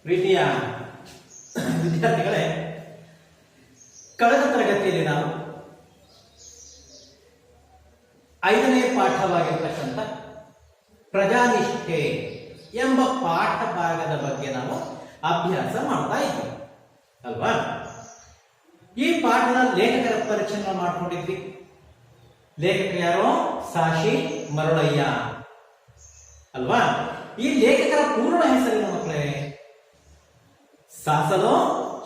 ಪ್ರೀತಿಯ ವಿದ್ಯಾರ್ಥಿಗಳೇ, ಕಳೆದ ತರಗತಿಯಲ್ಲಿ ನಾವು 5ನೇ ಪಾಠವಾಗಿರ್ತಕ್ಕಂಥ ಪ್ರಜಾನಿಷ್ಠೆ ಎಂಬ ಪಾಠ ಭಾಗದ ಬಗ್ಗೆ ನಾವು ಅಭ್ಯಾಸ ಮಾಡ್ತಾ ಇದ್ದೀವಿ ಅಲ್ವಾ. ಈ ಪಾಠದ ಲೇಖಕರ ಪರಿಚಯ ಮಾಡ್ಕೊಂಡಿದ್ವಿ. ಲೇಖಕ ಯಾರು? ಸಾಶಿ ಮರುಳಯ್ಯ ಅಲ್ವಾ. ಈ ಲೇಖಕರ ಪೂರ್ಣ ಹೆಸರಿನ ಮಕ್ಕಳೇ ಸಾಸಲು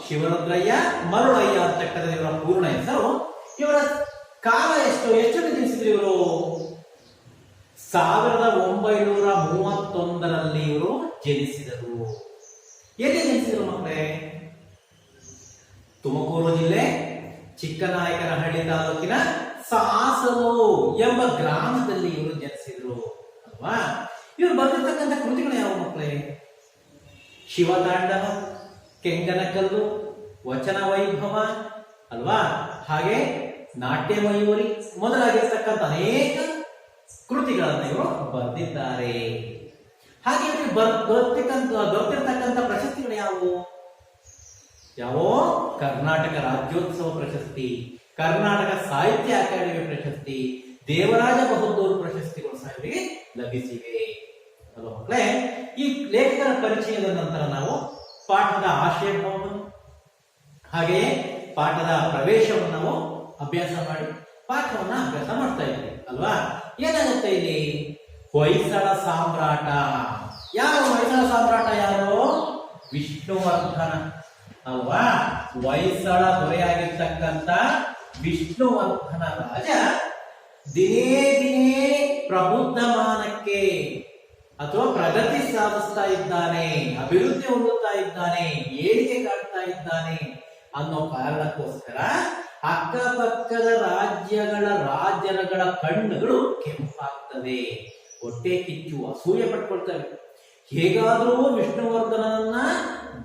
ಶಿವರುದ್ರಯ್ಯ ಮರುಳಯ್ಯ ಅಂತಕ್ಕಂಥ ಇವರ ಪೂರ್ಣ ಹೆಸರು. ಇವರ ಕಾಲ ಎಷ್ಟು ಜನಿಸಿದ್ರು ಇವರು? 1931ರಲ್ಲಿ ಇವರು ಜನಿಸಿದರು. ಎಲ್ಲಿ ಜನಿಸಿದರು ಮಕ್ಕಳೇ? ತುಮಕೂರು ಜಿಲ್ಲೆ ಚಿಕ್ಕನಾಯಕನಹಳ್ಳಿ ತಾಲೂಕಿನ ಸಾಸಲು ಎಂಬ ಗ್ರಾಮದಲ್ಲಿ ಇವರು ಜನಿಸಿದ್ರು ಅಲ್ವಾ. ಇವರು ಬರೆದಿರ್ತಕ್ಕಂಥ ಕೃತಿಗಳು ಯಾವ ಮಕ್ಕಳೇ? ಶಿವತಾಂಡವ, ಕೆಂಗನಕಲ್ಲು, ವಚನ ವೈಭವ ಅಲ್ವಾ, ಹಾಗೆ ನಾಟ್ಯ ಮಯೂರಿ ಮೊದಲಾಗಿರ್ತಕ್ಕಂಥ ಅನೇಕ ಕೃತಿಗಳನ್ನು ಇವರು ಬರೆದಿದ್ದಾರೆ. ಹಾಗೆ ಇವರು ಬರ್ತಿರ್ತಕ್ಕಂಥ ಪ್ರಶಸ್ತಿಗಳು ಯಾವುವು? ಕರ್ನಾಟಕ ರಾಜ್ಯೋತ್ಸವ ಪ್ರಶಸ್ತಿ, ಕರ್ನಾಟಕ ಸಾಹಿತ್ಯ ಅಕಾಡೆಮಿ ಪ್ರಶಸ್ತಿ, ದೇವರಾಜ ಬಹದ್ದೂರು ಪ್ರಶಸ್ತಿಗಳು ಸಹ ಇವರಿಗೆ ಲಭಿಸಿವೆ ಅಲ್ವಾ ಮಕ್ಕಳೇ. ಈ ಲೇಖಕರ ಪರಿಚಯದ ನಂತರ ನಾವು ಪಾಠದ ಆಶಯವನ್ನು ಹಾಗೆಯೇ ಪಾಠದ ಪ್ರವೇಶವನ್ನು ನಾವು ಅಭ್ಯಾಸ ಮಾಡಿ ಪಾಠವನ್ನ ಅಭ್ಯಾಸ ಮಾಡ್ತಾ ಇದ್ದೀವಿ ಅಲ್ವಾ. ಏನಾಗುತ್ತೆ ಇಲ್ಲಿ? ಹೊಯ್ಸಳ ಸಾಮ್ರಾಟ. ಯಾರು ಹೊಯ್ಸಳ ಸಾಮ್ರಾಟ? ಯಾರು? ವಿಷ್ಣುವರ್ಧನ ಅಲ್ವಾ. ಹೊಯ್ಸಳ ದೊರೆಯಾಗಿರ್ತಕ್ಕಂಥ ವಿಷ್ಣುವರ್ಧನ ರಾಜ ದಿನೇ ದಿನೇ ಪ್ರಬುದ್ಧಮಾನಕ್ಕೆ ಅಥವಾ ಪ್ರಗತಿ ಸಾಧಿಸ್ತಾ ಇದ್ದಾನೆ, ಅಭಿವೃದ್ಧಿ ಹೊಂದುತ್ತಾ ಇದ್ದಾನೆ, ಏಳಿಗೆ ಕಾಣ್ತಾ ಇದ್ದಾನೆ ಅನ್ನೋ ಕಾರಣಕ್ಕೋಸ್ಕರ ಅಕ್ಕಪಕ್ಕದ ರಾಜ್ಯಗಳ ಕಣ್ಣುಗಳು ಕೆಂಪಾಗ್ತವೆ, ಹೊಟ್ಟೆ ಕಿಚ್ಚು ಅಸೂಯೆ ಪಟ್ಕೊಳ್ತವೆ. ಹೇಗಾದರೂ ವಿಷ್ಣುವರ್ಧನನ್ನ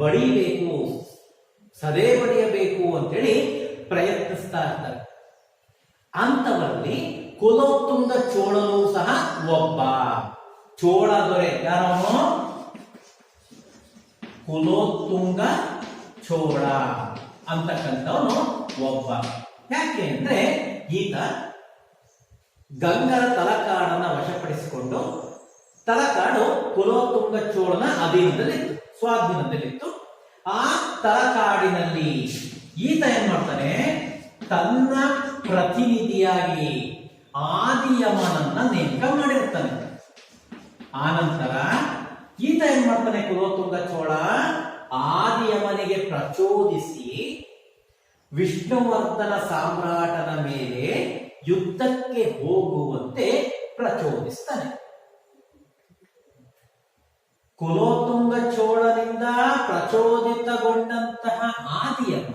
ಬಡಿಬೇಕು, ಸದೆ ಬಡಿಯಬೇಕು ಅಂತೇಳಿ ಪ್ರಯತ್ನಿಸ್ತಾ ಇರ್ತಾರೆ. ಅಂತವರಲ್ಲಿ ಕುಲೋತ್ತುಂಗ ಚೋಳನು ಸಹ ಒಬ್ಬ. ಚೋಳ ದೊರೆ ಯಾರವನು? ಕುಲೋತ್ತುಂಗ ಚೋಳ ಅಂತಕ್ಕಂಥವನು ಒಬ್ಬ. ಯಾಕೆ ಅಂದ್ರೆ ಈತ ಗಂಗರ ತಲಕಾಡನ್ನ ವಶಪಡಿಸಿಕೊಂಡು, ತಲಕಾಡು ಕುಲೋತ್ತುಂಗ ಚೋಳನ ಅಧೀನದಲ್ಲಿತ್ತು, ಸ್ವಾಧೀನದಲ್ಲಿತ್ತು. ಆ ತಲಕಾಡಿನಲ್ಲಿ ಈತ ಏನ್ ಮಾಡ್ತಾನೆ? ತನ್ನ ಪ್ರತಿನಿಧಿಯಾಗಿ ಆದಿಯಮನನ್ನ ನೇಮಕ ಮಾಡಿರ್ತಾನೆ. ಆನಂತರ ಈತ ಏನ್ ಮಾಡ್ತಾನೆ? ಕುಲೋತ್ತುಂಗ ಚೋಳ ಆದಿಯಮನಿಗೆ ಪ್ರಚೋದಿಸಿ ವಿಷ್ಣುವರ್ಧನ ಸಾಮ್ರಾಟನ ಮೇಲೆ ಯುದ್ಧಕ್ಕೆ ಹೋಗುವಂತೆ ಪ್ರಚೋದಿಸ್ತಾನೆ. ಕುಲೋತ್ತುಂಗ ಚೋಳನಿಂದ ಪ್ರಚೋದಿತಗೊಂಡಂತಹ ಆದಿಯಮ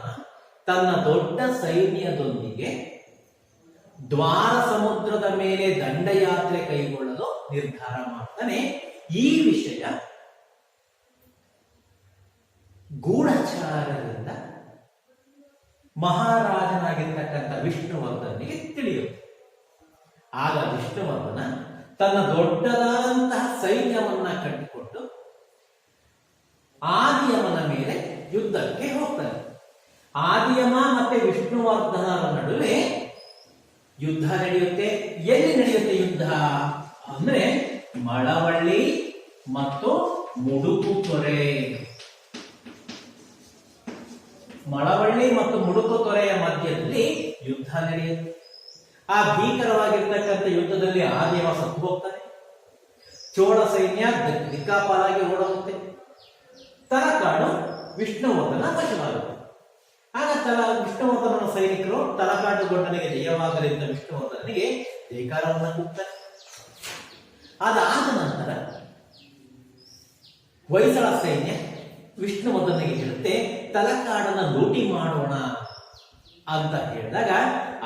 ತನ್ನ ದೊಡ್ಡ ಸೈನ್ಯದೊಂದಿಗೆ ದ್ವಾರ ಸಮುದ್ರದ ಮೇಲೆ ದಂಡಯಾತ್ರೆ ಕೈಗೊಳ್ಳಲು ನಿರ್ಧಾರ ಮಾಡ್ತಾನೆ. ಈ ವಿಷಯ ಗೂಢಚಾರರಿಂದ ಮಹಾರಾಜನಾಗಿರ್ತಕ್ಕಂಥ ವಿಷ್ಣುವರ್ಧನಿಗೆ ತಿಳಿಯುತ್ತೆ. ಆಗ ವಿಷ್ಣುವರ್ಧನ ತನ್ನ ದೊಡ್ಡದಾದಂತಹ ಸೈನ್ಯವನ್ನ ಕಟ್ಟಿಕೊಂಡು ಆದಿಯಮನ ಮೇಲೆ ಯುದ್ಧಕ್ಕೆ ಹೋಗ್ತಾನೆ. ಆದಿಯಮ ಮತ್ತೆ ವಿಷ್ಣುವರ್ಧನರ ನಡುವೆ ಯುದ್ಧ ನಡೆಯುತ್ತೆ. ಎಲ್ಲಿ ನಡೆಯುತ್ತೆ ಯುದ್ಧ ಅಂದ್ರೆ ಮಳವಳ್ಳಿ ಮತ್ತು ಮುಡುಕುತೊರೆ. ಮಳವಳ್ಳಿ ಮತ್ತು ಮುಡುಕುತೊರೆಯ ಮಧ್ಯದಲ್ಲಿ ಯುದ್ಧ ನಡೆಯುತ್ತೆ. ಆ ಭೀಕರವಾಗಿರ್ತಕ್ಕಂಥ ಯುದ್ಧದಲ್ಲಿ ಆದಿಯಮ ಸತ್ತು ಹೋಗ್ತಾನೆ. ಚೋಳ ಸೈನ್ಯ ದಿಕ್ಕಾಪಾಲಾಗಿ ಓಡುತ್ತೆ. ತಲಕಾಡು ವಿಷ್ಣುವರ್ಧನ ವಶವಾಗುತ್ತೆ. ಆಗ ವಿಷ್ಣುವರ್ಧನ ಸೈನಿಕರು ತಲಕಾಡುಗೊಂಡನಿಗೆ ಜಯವಾಗಲಿದ್ದ ವಿಷ್ಣುವರ್ಧನಿಗೆ ಜಯಕಾರವನ್ನು ಕೂಗ್ತಾರೆ. ಅದಾದ ನಂತರ ಹೊಯ್ಸಳ ಸೈನ್ಯ ವಿಷ್ಣುವರ್ಧನಿಗೆ ಹೇಳುತ್ತೆ, ತಲಕಾಡನ್ನ ಲೂಟಿ ಮಾಡೋಣ ಅಂತ ಹೇಳಿದಾಗ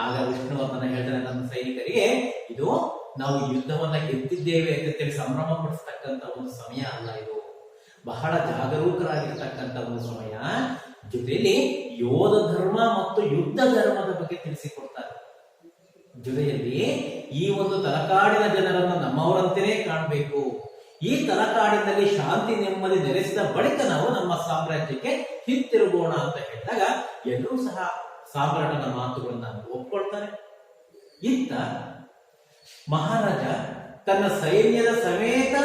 ಆಗ ವಿಷ್ಣುವರ್ಧನ ಹೇಳ್ತಾನೆ ನಮ್ಮ ಸೈನಿಕರಿಗೆ, ಇದು ನಾವು ಯುದ್ಧವನ್ನ ಗೆದ್ದಿದ್ದೇವೆ ಅಂತೇಳಿ ಸಂಭ್ರಮ ಪಡಿಸ್ತಕ್ಕಂಥ ಒಂದು ಸಮಯ ಅಲ್ಲ, ಇದು ಬಹಳ ಜಾಗರೂಕರಾಗಿರ್ತಕ್ಕಂಥ ಒಂದು ಸಮಯ. ಜೊತೆಯಲ್ಲಿ ಯೋಧ ಧರ್ಮ ಮತ್ತು ಯುದ್ಧ ಧರ್ಮದ ಬಗ್ಗೆ ತಿಳಿಸಿಕೊಡ್ತಾರೆ. ಜೊತೆಯಲ್ಲಿ ಈ ಒಂದು ತಲಕಾಡಿನ ಜನರನ್ನು ನಮ್ಮವರಂತೆಯೇ ಕಾಣಬೇಕು, ಈ ತಲಕಾಡಿನಲ್ಲಿ ಶಾಂತಿ ನೆಮ್ಮದಿ ನೆಲೆಸಿದ ಬಳಿಕ ನಾವು ನಮ್ಮ ಸಾಮ್ರಾಜ್ಯಕ್ಕೆ ಹಿಂತಿರುಗೋಣ ಅಂತ ಹೇಳಿದಾಗ ಎಲ್ಲರೂ ಸಹ ಸಾಮ್ರಾಟನ ಮಾತುಗಳನ್ನ ಒಪ್ಕೊಳ್ತಾರೆ. ಇತ್ತ ಮಹಾರಾಜ ತನ್ನ ಸೈನ್ಯದ ಸಮೇತ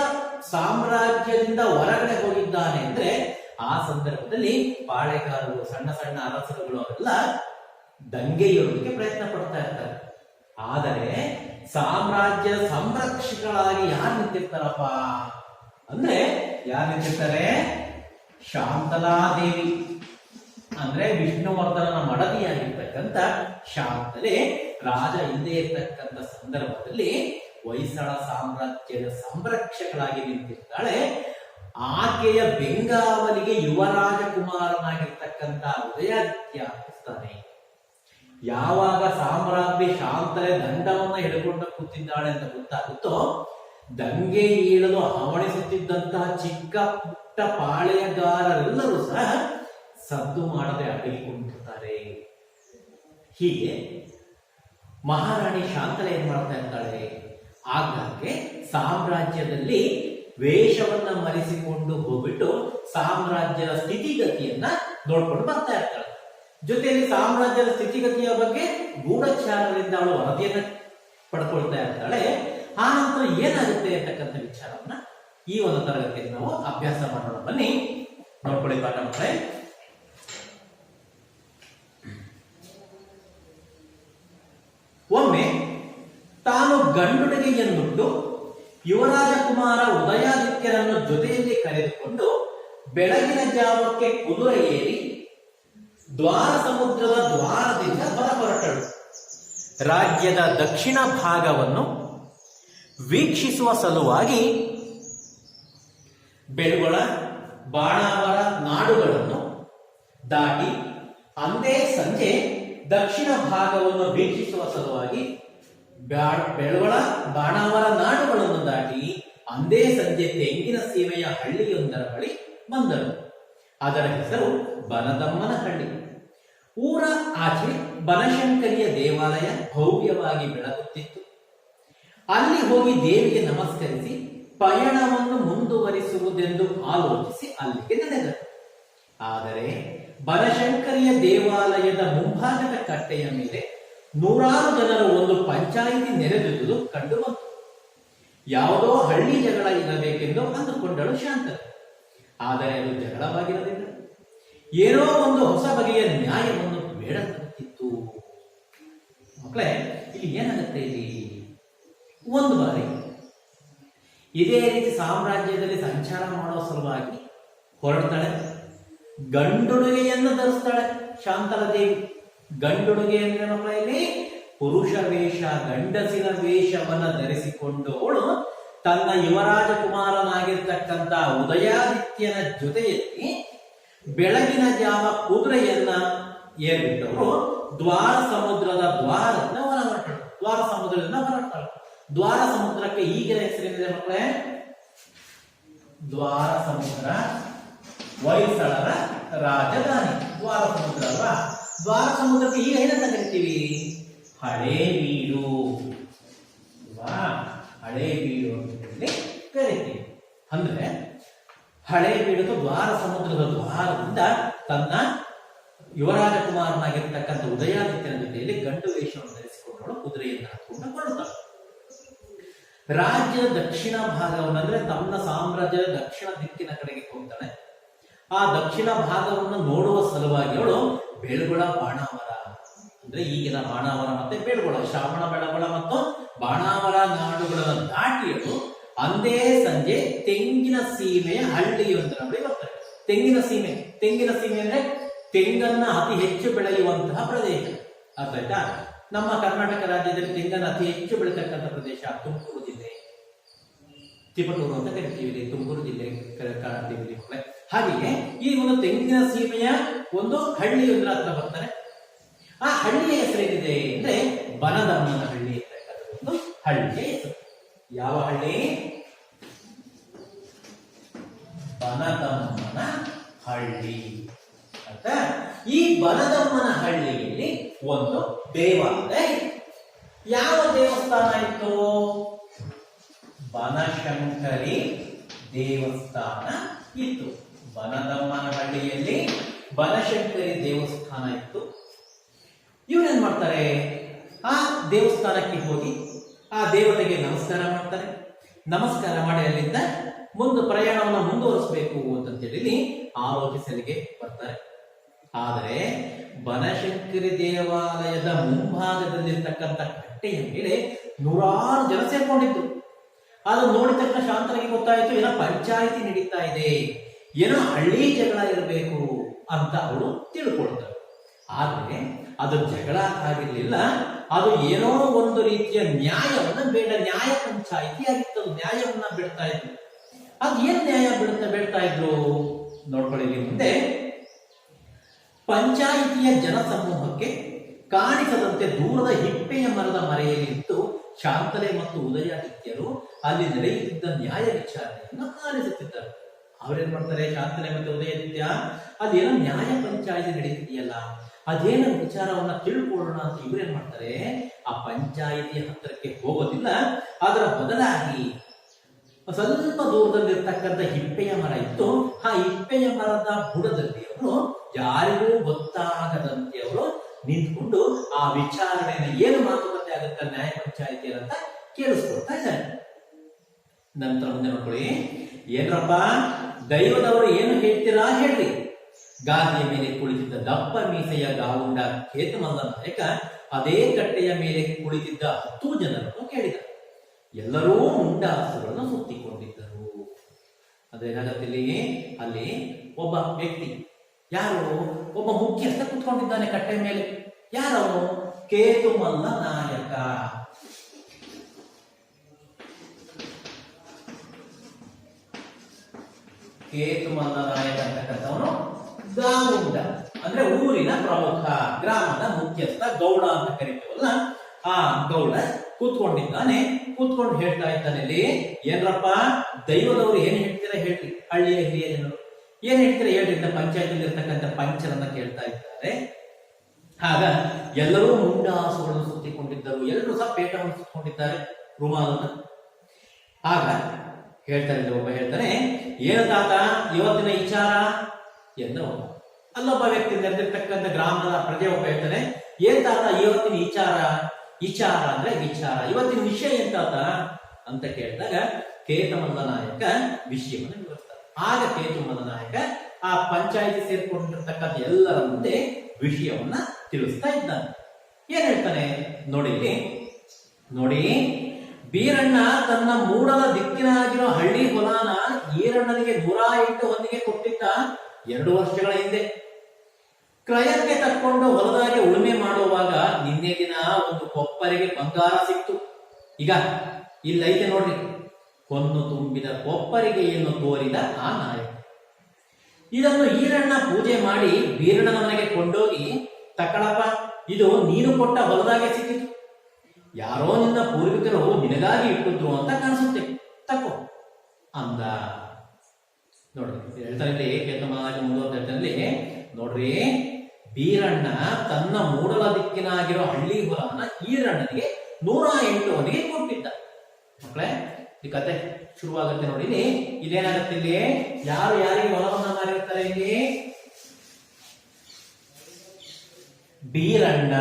ಸಾಮ್ರಾಜ್ಯದಿಂದ ಹೊರಗಡೆ ಹೋಗಿದ್ದಾನೆ ಅಂದ್ರೆ ಆ ಸಂದರ್ಭದಲ್ಲಿ ಪಾಳೆಗಾರರು, ಸಣ್ಣ ಸಣ್ಣ ಅರಸರುಗಳು ಅವೆಲ್ಲ ದಂಗೆಯೊಳಗೆ ಪ್ರಯತ್ನ ಪಡ್ತಾ ಇರ್ತಾರೆ. ಆದರೆ ಸಾಮ್ರಾಜ್ಯ ಸಂರಕ್ಷಕರಾಗಿ ಯಾರು ನಿಂತಿರ್ತಾರಪ್ಪ ಅಂದ್ರೆ ಯಾರು ನಿಂತಿರ್ತಾರೆ? ಶಾಂತಲಾದೇವಿ ಅಂದ್ರೆ ವಿಷ್ಣುವರ್ಧನನ ಮಡದಿಯಾಗಿರ್ತಕ್ಕಂಥ ಶಾಂತಲೆ ರಾಜ ಇಲ್ಲದೆ ಇರ್ತಕ್ಕಂಥ ಸಂದರ್ಭದಲ್ಲಿ ಹೊಯ್ಸಳ ಸಾಮ್ರಾಜ್ಯದ ಸಂರಕ್ಷಕಳಾಗಿ ನಿಂತಿರ್ತಾಳೆ. ಆಕೆಯ ಬೆಂಗಾವಲಿಗೆ ಯುವರಾಜ ಕುಮಾರನಾಗಿರ್ತಕ್ಕಂಥ ಉದಯಾದಿತ್ಯ ಆಗಿರ್ತಾನೆ. ಯಾವಾಗ ಸಾಮ್ರಾಜ್ಞಿ ಶಾಂತಲೆ ದಂಡವನ್ನ ಹಿಡ್ಕೊಂಡು ಕೂತಿದ್ದಾಳೆ ಅಂತ ಗೊತ್ತಾಗುತ್ತೋ, ದಂಗೆ ಏಳಲು ಹವಣಿಸುತ್ತಿದ್ದಂತಹ ಚಿಕ್ಕ ಪುಟ್ಟ ಪಾಳೆಯಗಾರರೆಲ್ಲರೂ ಸಹ ಸದ್ದು ಮಾಡದೆ ಅಡಗಿಕೊಂಡಿರ್ತಾರೆ. ಹೀಗೆ ಮಹಾರಾಣಿ ಶಾಂತಲೆ ಏನ್ ಮಾಡ್ತಾ ಇರ್ತಾಳೆ? ಆಗಾಗ್ಗೆ ಸಾಮ್ರಾಜ್ಯದಲ್ಲಿ ವೇಷವನ್ನ ಮರೆಸಿಕೊಂಡು ಹೋಗ್ಬಿಟ್ಟು ಸಾಮ್ರಾಜ್ಯದ ಸ್ಥಿತಿಗತಿಯನ್ನ ನೋಡ್ಕೊಂಡು ಬರ್ತಾ ಇರ್ತಾಳೆ. ಜೊತೆಯಲ್ಲಿ ಸಾಮ್ರಾಜ್ಯದ ಸ್ಥಿತಿಗತಿಯ ಬಗ್ಗೆ ಗೂಢಚಾರರಿಂದ ಅವಳು ವರದಿಯನ್ನ ಪಡ್ಕೊಳ್ತಾ ಇರ್ತಾಳೆ. ಆ ನಂತರ ಏನಾಗುತ್ತೆ ಅಂತಕ್ಕಂಥ ವಿಚಾರವನ್ನ ಈ ಒಂದು ತರಗತಿಯಲ್ಲಿ ನಾವು ಅಭ್ಯಾಸ ಮಾಡೋಣ. ಬನ್ನಿ ನೋಡ್ಕೊಳ್ಳಿ ಪಾಠ ಮಕ್ಕಳೇ. ಒಮ್ಮೆ ತಾನು ಗಂಡುಣಿಗೆಯನ್ನುಟ್ಟು ಯುವರಾಜ ಕುಮಾರ ಉದಯಾದಿತ್ಯರನ್ನು ಜೊತೆಯಲ್ಲಿ ಕರೆದುಕೊಂಡು ಬೆಳಗಿನ ಜಾವಕ್ಕೆ ಕುದುರೆ ಏರಿ ದ್ವಾರ ಸಮುದ್ರದ ದ್ವಾರದಿಂದ ಹೊರಹೊರಟಳು. ರಾಜ್ಯದ ದಕ್ಷಿಣ ಭಾಗವನ್ನು ವೀಕ್ಷಿಸುವ ಸಲುವಾಗಿ ಬೆಳ್ಗೊಳ, ಬಾಣಾವರ ನಾಡುಗಳನ್ನು ದಾಟಿ ಅಂದೇ ಸಂಜೆ ದಕ್ಷಿಣ ಭಾಗವನ್ನು ವೀಕ್ಷಿಸುವ ಸಲುವಾಗಿ ಬೆಳ್ಗೊಳ, ಬಾಣಾವರ ನಾಡುಗಳನ್ನು ದಾಟಿ ಅಂದೇ ಸಂಜೆ ತೆಂಗಿನ ಸೀಮೆಯ ಹಳ್ಳಿಯೊಂದರ ಬಳಿ ಬಂದರು. ಅದರ ಹೆಸರು ಬನದಮ್ಮನ ಹಳ್ಳಿ. ಊರ ಆಚೆ ಬನಶಂಕರಿಯ ದೇವಾಲಯ ಭವ್ಯವಾಗಿ ಬೆಳಗುತ್ತಿತ್ತು. ಅಲ್ಲಿ ಹೋಗಿ ದೇವಿಗೆ ನಮಸ್ಕರಿಸಿ ಪಯಣವನ್ನು ಮುಂದುವರಿಸುವುದೆಂದು ಆಲೋಚಿಸಿ ಅಲ್ಲಿಗೆ ನಡೆದರು. ಆದರೆ ಬನಶಂಕರಿಯ ದೇವಾಲಯದ ಮುಂಭಾಗದ ಕಟ್ಟೆಯ ಮೇಲೆ ನೂರಾರು ಜನರು ಒಂದು ಪಂಚಾಯಿತಿ ನೆರೆದುದು ಕಂಡು ಬಂತು. ಯಾವುದೋ ಹಳ್ಳಿ ಜಗಳ ಇರಬೇಕೆಂದು ಅಂದುಕೊಂಡಳು ಶಾಂತಲೆ. ಆದರೆ ಅದು ಜಗಳವಾಗಿರಲಿಲ್ಲ. ಏನೋ ಒಂದು ಹೊಸ ಬಗೆಯ ನ್ಯಾಯವನ್ನು ಬೇಡಬೇಕಿತ್ತು. ಮಕ್ಕಳೇ, ಇಲ್ಲಿ ಏನಾಗುತ್ತೆ? ಇಲ್ಲಿ ಒಂದು ಬಾರಿ ಇದೇ ರೀತಿ ಸಾಮ್ರಾಜ್ಯದಲ್ಲಿ ಸಂಚಾರ ಮಾಡುವ ಸಲುವಾಗಿ ಹೊರಡ್ತಾಳೆ. ಗಂಡುಡುಗೆಯನ್ನು ಧರಿಸ್ತಾಳೆ ಶಾಂತಲ ದೇವಿ. ಗಂಡುಡುಗೆ ಅಂದ್ರೆ ಮಕ್ಕಳಲ್ಲಿ ಪುರುಷ ವೇಷ, ಗಂಡಸಿನ ವೇಷವನ್ನ ಧರಿಸಿಕೊಂಡು ಅವಳು ತನ್ನ ಯುವರಾಜ ಕುಮಾರನಾಗಿರ್ತಕ್ಕಂಥ ಉದಯಾದಿತ್ಯನ ಜೊತೆಯಲ್ಲಿ ಬೆಳಗಿನ ಜಾವ ಕುದುರೆಯನ್ನ ಏರ್ಬಿಟ್ಟವರು ದ್ವಾರ ಸಮುದ್ರದ ದ್ವಾರದಿಂದ ಹೊರಟಳು. ದ್ವಾರ ಸಮುದ್ರದಿಂದ ಹೊರಟಳು. ದ್ವಾರ ಸಮುದ್ರಕ್ಕೆ ಈಗಿನ ಹೆಸರೇನಿದೆ ಮಕ್ಕಳೇ? ದ್ವಾರ ಸಮುದ್ರ ಹೊಯ್ಸಳರ ರಾಜಧಾನಿ ದ್ವಾರ ಸಮುದ್ರ ಅಲ್ವಾ? ದ್ವಾರ ಸಮುದ್ರಕ್ಕೆ ಈಗ ಏನಂತ ಕರಿತೀವಿ? ಹಳೇ ಬೀಡು. ಹಳೇ ಬೀಡು ಅಂತ ಕರಿತೀವಿ. ಅಂದ್ರೆ ಹಳೇ ಬೀಡು ದ್ವಾರ ಸಮುದ್ರದ ದ್ವಾರದಿಂದ ತನ್ನ ಯುವರಾಜ ಕುಮಾರನಾಗಿರ್ತಕ್ಕಂಥ ಉದಯಾದಿತ್ಯನ ಜೊತೆಯಲ್ಲಿ ಗಂಡು ವೇಷವನ್ನು ಧರಿಸಿಕೊಂಡವಳು ಕುದುರೆಯನ್ನು ಹಾಕೊಂಡು ಹೊರಡ್ತಾಳೆ. ರಾಜ್ಯದ ದಕ್ಷಿಣ ಭಾಗವನ್ನು ಅಂದ್ರೆ ತನ್ನ ಸಾಮ್ರಾಜ್ಯದ ದಕ್ಷಿಣ ದಿಕ್ಕಿನ ಕಡೆಗೆ ಹೋಗ್ತಾಳೆ. ಆ ದಕ್ಷಿಣ ಭಾಗವನ್ನು ನೋಡುವ ಸಲುವಾಗಿ ಅವಳು ಬೆಳ್ಗೊಳ, ಬಾಣಾವರ ಅಂದ್ರೆ ಈಗಿನ ಬಾಣಾವರ ಮತ್ತೆ ಬೆಳ್ಗೊಳ, ಶ್ರಾವಣ ಬೆಳಗೊಳ ಮತ್ತು ಬಾಣಾವರ ನಾಡುಗಳನ್ನು ದಾಟಿಯಲು ಅಂದೇ ಸಂಜೆ ತೆಂಗಿನ ಸೀಮೆಯ ಹಳ್ಳಿಯೊಂದರ ಬಳಿ ಬರ್ತಾರೆ. ತೆಂಗಿನ ಸೀಮೆ ಅಂದ್ರೆ ತೆಂಗನ್ನ ಅತಿ ಹೆಚ್ಚು ಬೆಳೆಯುವಂತಹ ಪ್ರದೇಶ. ಅರ್ಥ ಆಯ್ತಾ? ನಮ್ಮ ಕರ್ನಾಟಕ ರಾಜ್ಯದಲ್ಲಿ ತೆಂಗನ್ನ ಅತಿ ಹೆಚ್ಚು ಬೆಳೆತಕ್ಕಂಥ ಪ್ರದೇಶ ತುಮಕೂರು ಜಿಲ್ಲೆ, ತಿಪಟೂರು ಅಂತ ಕರಿತೀವಿ. ತುಮಕೂರು ಜಿಲ್ಲೆ ಕಾಣ್ತೀವಿ. ಹಾಗೆಯೇ ಈ ಒಂದು ತೆಂಗಿನ ಸೀಮೆಯ ಒಂದು ಹಳ್ಳಿಯೊಂದರ ಹತ್ರ ಬರ್ತಾರೆ. ಆ ಹಳ್ಳಿಯ ಹೆಸರೇನಿದೆ ಅಂದ್ರೆ ಬನದಮ್ಮನ ಹಳ್ಳಿ ಅಂತಕ್ಕಂಥ ಒಂದು ಹಳ್ಳಿಯ ಹೆಸರು. ಯಾವ ಹಳ್ಳಿ? ಬನದಮ್ಮನ ಹಳ್ಳಿ ಅಂತ. ಈ ಬನದಮ್ಮನ ಹಳ್ಳಿಯಲ್ಲಿ ಒಂದು ದೇವಾಲಯ ಇತ್ತು. ಯಾವ ದೇವಸ್ಥಾನ ಇತ್ತು? ಬನಶಂಕರಿ ದೇವಸ್ಥಾನ ಇತ್ತು. ಬನದಮ್ಮನಹಳ್ಳಿಯಲ್ಲಿ ಬನಶಂಕರಿ ದೇವಸ್ಥಾನ ಇತ್ತು. ಇವ್ರೇನ್ ಮಾಡ್ತಾರೆ, ಆ ದೇವಸ್ಥಾನಕ್ಕೆ ಹೋಗಿ ಆ ದೇವತೆಗೆ ನಮಸ್ಕಾರ ಮಾಡ್ತಾರೆ. ನಮಸ್ಕಾರ ಮಾಡಿ ಅಲ್ಲಿಂದ ಪ್ರಯಾಣವನ್ನು ಮುಂದುವರಿಸಬೇಕು ಅಂತೇಳಿ ಆಲೋಚಿಸಲಿಗೆ ಬರ್ತಾರೆ. ಆದರೆ ಬನಶಂಕರಿ ದೇವಾಲಯದ ಮುಂಭಾಗದಲ್ಲಿರ್ತಕ್ಕಂಥ ಕಟ್ಟೆಯ ಮೇಲೆ ನೂರಾರು ಜನ ಸೇರ್ಕೊಂಡಿದ್ರು. ಅದು ನೋಡಿದ ತಕ್ಷಣ ಶಾಂತನಿಗೆ ಗೊತ್ತಾಯಿತು, ಏನೋ ಪಂಚಾಯಿತಿ ನಡೀತಾ ಇದೆ, ಏನೋ ಹಳ್ಳಿ ಜಗಳ ಇರಬೇಕು ಅಂತ ಅವಳು ತಿಳ್ಕೊಳ್ತಾರೆ. ಆದ್ರೆ ಅದು ಜಗಳ ಆಗಿರ್ಲಿಲ್ಲ, ಅದು ಏನೋ ಒಂದು ರೀತಿಯ ನ್ಯಾಯವನ್ನ ನ್ಯಾಯ ಪಂಚಾಯಿತಿ ಆಗಿತ್ತು. ನ್ಯಾಯವನ್ನ ಬಿಡ್ತಾ ಇದ್ರು. ಅದು ಏನ್ ನ್ಯಾಯ ಬಿಡ್ತಾ ಇದ್ರು ನೋಡ್ಕೊಳ್ಳಿ ಮುಂದೆ. ಪಂಚಾಯಿತಿಯ ಜನಸಮೂಹಕ್ಕೆ ಕಾಣಿಸದಂತೆ ದೂರದ ಹಿಪ್ಪೆಯ ಮರದ ಮರೆಯಲ್ಲಿ ಇಟ್ಟು ಶಾಂತಲೆ ಮತ್ತು ಉದಯಾದಿತ್ಯರು ಅಲ್ಲಿ ನಡೆಯುತ್ತಿದ್ದ ನ್ಯಾಯ ವಿಚಾರಣೆಯನ್ನು ಆಲಿಸುತ್ತಿದ್ದರು. ಅವರೇನ್ ಮಾಡ್ತಾರೆ, ಶಾಂತಲೆ ಮತ್ತು ಉದಯಾದಿತ್ಯ ಅದೇನೋ ನ್ಯಾಯ ಪಂಚಾಯಿತಿ ನಡೀತಿದೆಯಲ್ಲ, ಅದೇನೋ ವಿಚಾರವನ್ನ ತಿಳ್ಕೊಳ್ಳೋಣ ಅಂತ ಇವ್ರೇನ್ ಮಾಡ್ತಾರೆ, ಆ ಪಂಚಾಯಿತಿಯ ಹತ್ತಿರಕ್ಕೆ ಹೋಗೋದಿಲ್ಲ. ಅದರ ಬದಲಾಗಿ ಸ್ವಲ್ಪ ದೂರದಲ್ಲಿರ್ತಕ್ಕಂಥ ಹಿಪ್ಪೆಯ ಮರ ಇತ್ತು. ಆ ಹಿಪ್ಪೆಯ ಮರದ ಬುಡದಲ್ಲಿ ಅವರು ಯಾರಿಗೂ ಗೊತ್ತಾಗದಂತೆ ಅವರು ನಿಂತ್ಕೊಂಡು ಆ ವಿಚಾರಣೆಯನ್ನು ಏನು ಮಾತುಕತೆ ಆಗುತ್ತೆ ನ್ಯಾಯ ಪಂಚಾಯಿತಿ ಅಂತ ಕೇಳಿಸ್ಕೊಳ್ತಾ ಇದ್ದಾರೆ. ನಂತರ ಮುಂದೆ ನೋಡ್ಕೊಳ್ಳಿ, ಏನ್ರಪ್ಪ ದೈವದವರು ಏನು ಹೇಳ್ತೀರಾ ಹೇಳ್ರಿ. ಗಾದಿಯ ಮೇಲೆ ಕುಳಿತಿದ್ದ ದಪ್ಪ ಮೀಸೆಯ ಗಾವುಂಡ ಕೇತುಮಲ್ಲ ನಾಯಕ ಅದೇ ಕಟ್ಟೆಯ ಮೇಲೆ ಕುಳಿತಿದ್ದ 10 ಜನರನ್ನು ಕೇಳಿದ. ಎಲ್ಲರೂ ಮುಂಡಾಸುಗಳನ್ನು ಸುತ್ತಿಕೊಂಡಿದ್ದರು. ಅದೇನಾಗತ್ತಿಲ್ಲಿ, ಅಲ್ಲಿ ಒಬ್ಬ ವ್ಯಕ್ತಿ, ಯಾರು, ಒಬ್ಬ ಮುಖ್ಯಸ್ಥ ಕುತ್ಕೊಂಡಿದ್ದಾನೆ ಕಟ್ಟೆ ಮೇಲೆ. ಯಾರವನು? ಕೇತುಮಲ್ಲ ನಾಯಕ. ಕೇತುಮಲ್ಲ ನಾಯಕ ಅಂತಕ್ಕಂಥವನು ಗಾವುಂಡ ಅಂದ್ರೆ ಊರಿನ ಪ್ರಮುಖ, ಗ್ರಾಮದ ಮುಖ್ಯಸ್ಥ, ಗೌಡ ಅಂತ ಕರಿತೀವಲ್ಲ, ಆ ಗೌಡ ಕೂತ್ಕೊಂಡಿದ್ದಾನೆ. ಕೂತ್ಕೊಂಡು ಹೇಳ್ತಾ ಇದ್ದಾನೆ, ಇಲ್ಲಿ ಏನ್ರಪ್ಪ ದೈವದವರು ಏನ್ ಹೇಳ್ತೀರಾ ಹೇಳ್ರಿ. ಹಳ್ಳಿಯ ಹಿರಿಯ ಜನರು ಏನ್ ಹೇಳ್ತೀರಾ ಹೇಳ್ರಿ ಅಂತ ಪಂಚಾಯತ್ ಇರ್ತಕ್ಕಂಥ ಪಂಚರನ್ನ ಕೇಳ್ತಾ ಇದ್ದಾರೆ. ಆಗ ಎಲ್ಲರೂ ಮುಂಡಾಸುಗಳನ್ನು ಸುತ್ತಿಕೊಂಡಿದ್ದರು. ಎಲ್ಲರೂ ಸಹ ಪೇಟವನ್ನು ಸುತ್ತಿಕೊಂಡಿದ್ದಾರೆ, ರುಮಾಲನ್ನ. ಆಗ ಹೇಳ್ತಾರೆ, ಒಬ್ಬ ಹೇಳ್ತಾನೆ, ಏನು ತಾತ ಇವತ್ತಿನ ವಿಚಾರ ಎಂದು. ಅಲ್ಲೊಬ್ಬ ವ್ಯಕ್ತಿ ನೆರೆದಿರ್ತಕ್ಕಂಥ ಗ್ರಾಮದ ಪ್ರಜೆ ಒಬ್ಬ ಹೇಳ್ತಾನೆ, ಏನ್ ತಾತ ಇವತ್ತಿನ ವಿಚಾರ ಅಂದ್ರೆ ವಿಚಾರ, ಇವತ್ತಿನ ವಿಷಯ ಏನ್ ತಾತ ಅಂತ ಕೇಳಿದಾಗ ಕೇತುಮಲ್ಲ ನಾಯಕ ವಿಷಯವನ್ನು ವಿವರಿಸ್ತಾರೆ. ಆಗ ಕೇತುಮಲ್ಲ ನಾಯಕ ಆ ಪಂಚಾಯಿತಿ ಸೇರ್ಕೊಂಡಿರ್ತಕ್ಕಂಥ ಎಲ್ಲರ ಮುಂದೆ ವಿಷಯವನ್ನ ತಿಳಿಸ್ತಾ ಇದ್ದಾನೆ. ಏನ್ ಹೇಳ್ತಾನೆ ನೋಡಿ, ಬೀರಣ್ಣ ತನ್ನ ಮೂಡಲ ದಿಕ್ಕಿನಾಗಿರೋ ಹಳ್ಳಿ ಹೊಲಾನ ಈರಣ್ಣನಿಗೆ 108 ಹೊಂದಿಗೆ ಕೊಟ್ಟಿದ್ದ 2 ವರ್ಷಗಳ ಹಿಂದೆ. ಕ್ರಯಕ್ಕೆ ತಕ್ಕೊಂಡು ಹೊಲದಾಗೆ ಉಳುಮೆ ಮಾಡುವಾಗ ನಿನ್ನೆ ದಿನ ಒಂದು ಕೊಪ್ಪರಿಗೆ ಬಂಗಾರ ಸಿಕ್ತು. ಈಗ ಇಲ್ಲೈತೆ ನೋಡ್ರಿ, ಹೊನ್ನು ತುಂಬಿದ ಕೊಪ್ಪರಿಗೆಯನ್ನು ತೋರಿದ ಆ ನಾಯಕ. ಇದನ್ನು ಈರಣ್ಣ ಪೂಜೆ ಮಾಡಿ ಬೀರಣ್ಣನ ಮನೆಗೆ ಕೊಂಡೋಗಿ, ತಕ್ಕಳಪ್ಪ ಇದು ನೀನು ಕೊಟ್ಟ ಹೊಲದಾಗೆ ಸಿಕ್ಕಿತು, ಯಾರೋ ನಿನ್ನ ಪೂರ್ವಿಕರು ನಿನಗಾಗಿ ಇಟ್ಟಿದ್ರು ಅಂತ ಕಾಣಿಸುತ್ತೆ, ತಕೋ ಅಂದ. ನೋಡ್ರಿ ಹೇಳ್ತಾರಲ್ಲಿ ಕೇತುಮಲ್ಲ ಮುಂದುವರೆದಲ್ಲಿ ನೋಡ್ರಿ, ಬೀರಣ್ಣ ತನ್ನ ಮೂಡಲ ದಿಕ್ಕಿನಾಗಿರೋ ಹಳ್ಳಿ ಹೊಲನ ಈರಣ್ಣನಿಗೆ 108 ಹೊನಿಗೆ ಕೊಟ್ಟಿದ್ದ. ಮಕ್ಕಳೇ ಈ ಕತೆ ಶುರುವಾಗುತ್ತೆ ನೋಡಿ. ಇಲ್ಲೇನಾಗತ್ತೆ, ಇಲ್ಲಿ ಯಾರು ಯಾರಿಗೆ ಹೊಲವನ್ನ ಮಾರಿರ್ತಾರೆ, ಇಲ್ಲಿ ಬೀರಣ್ಣ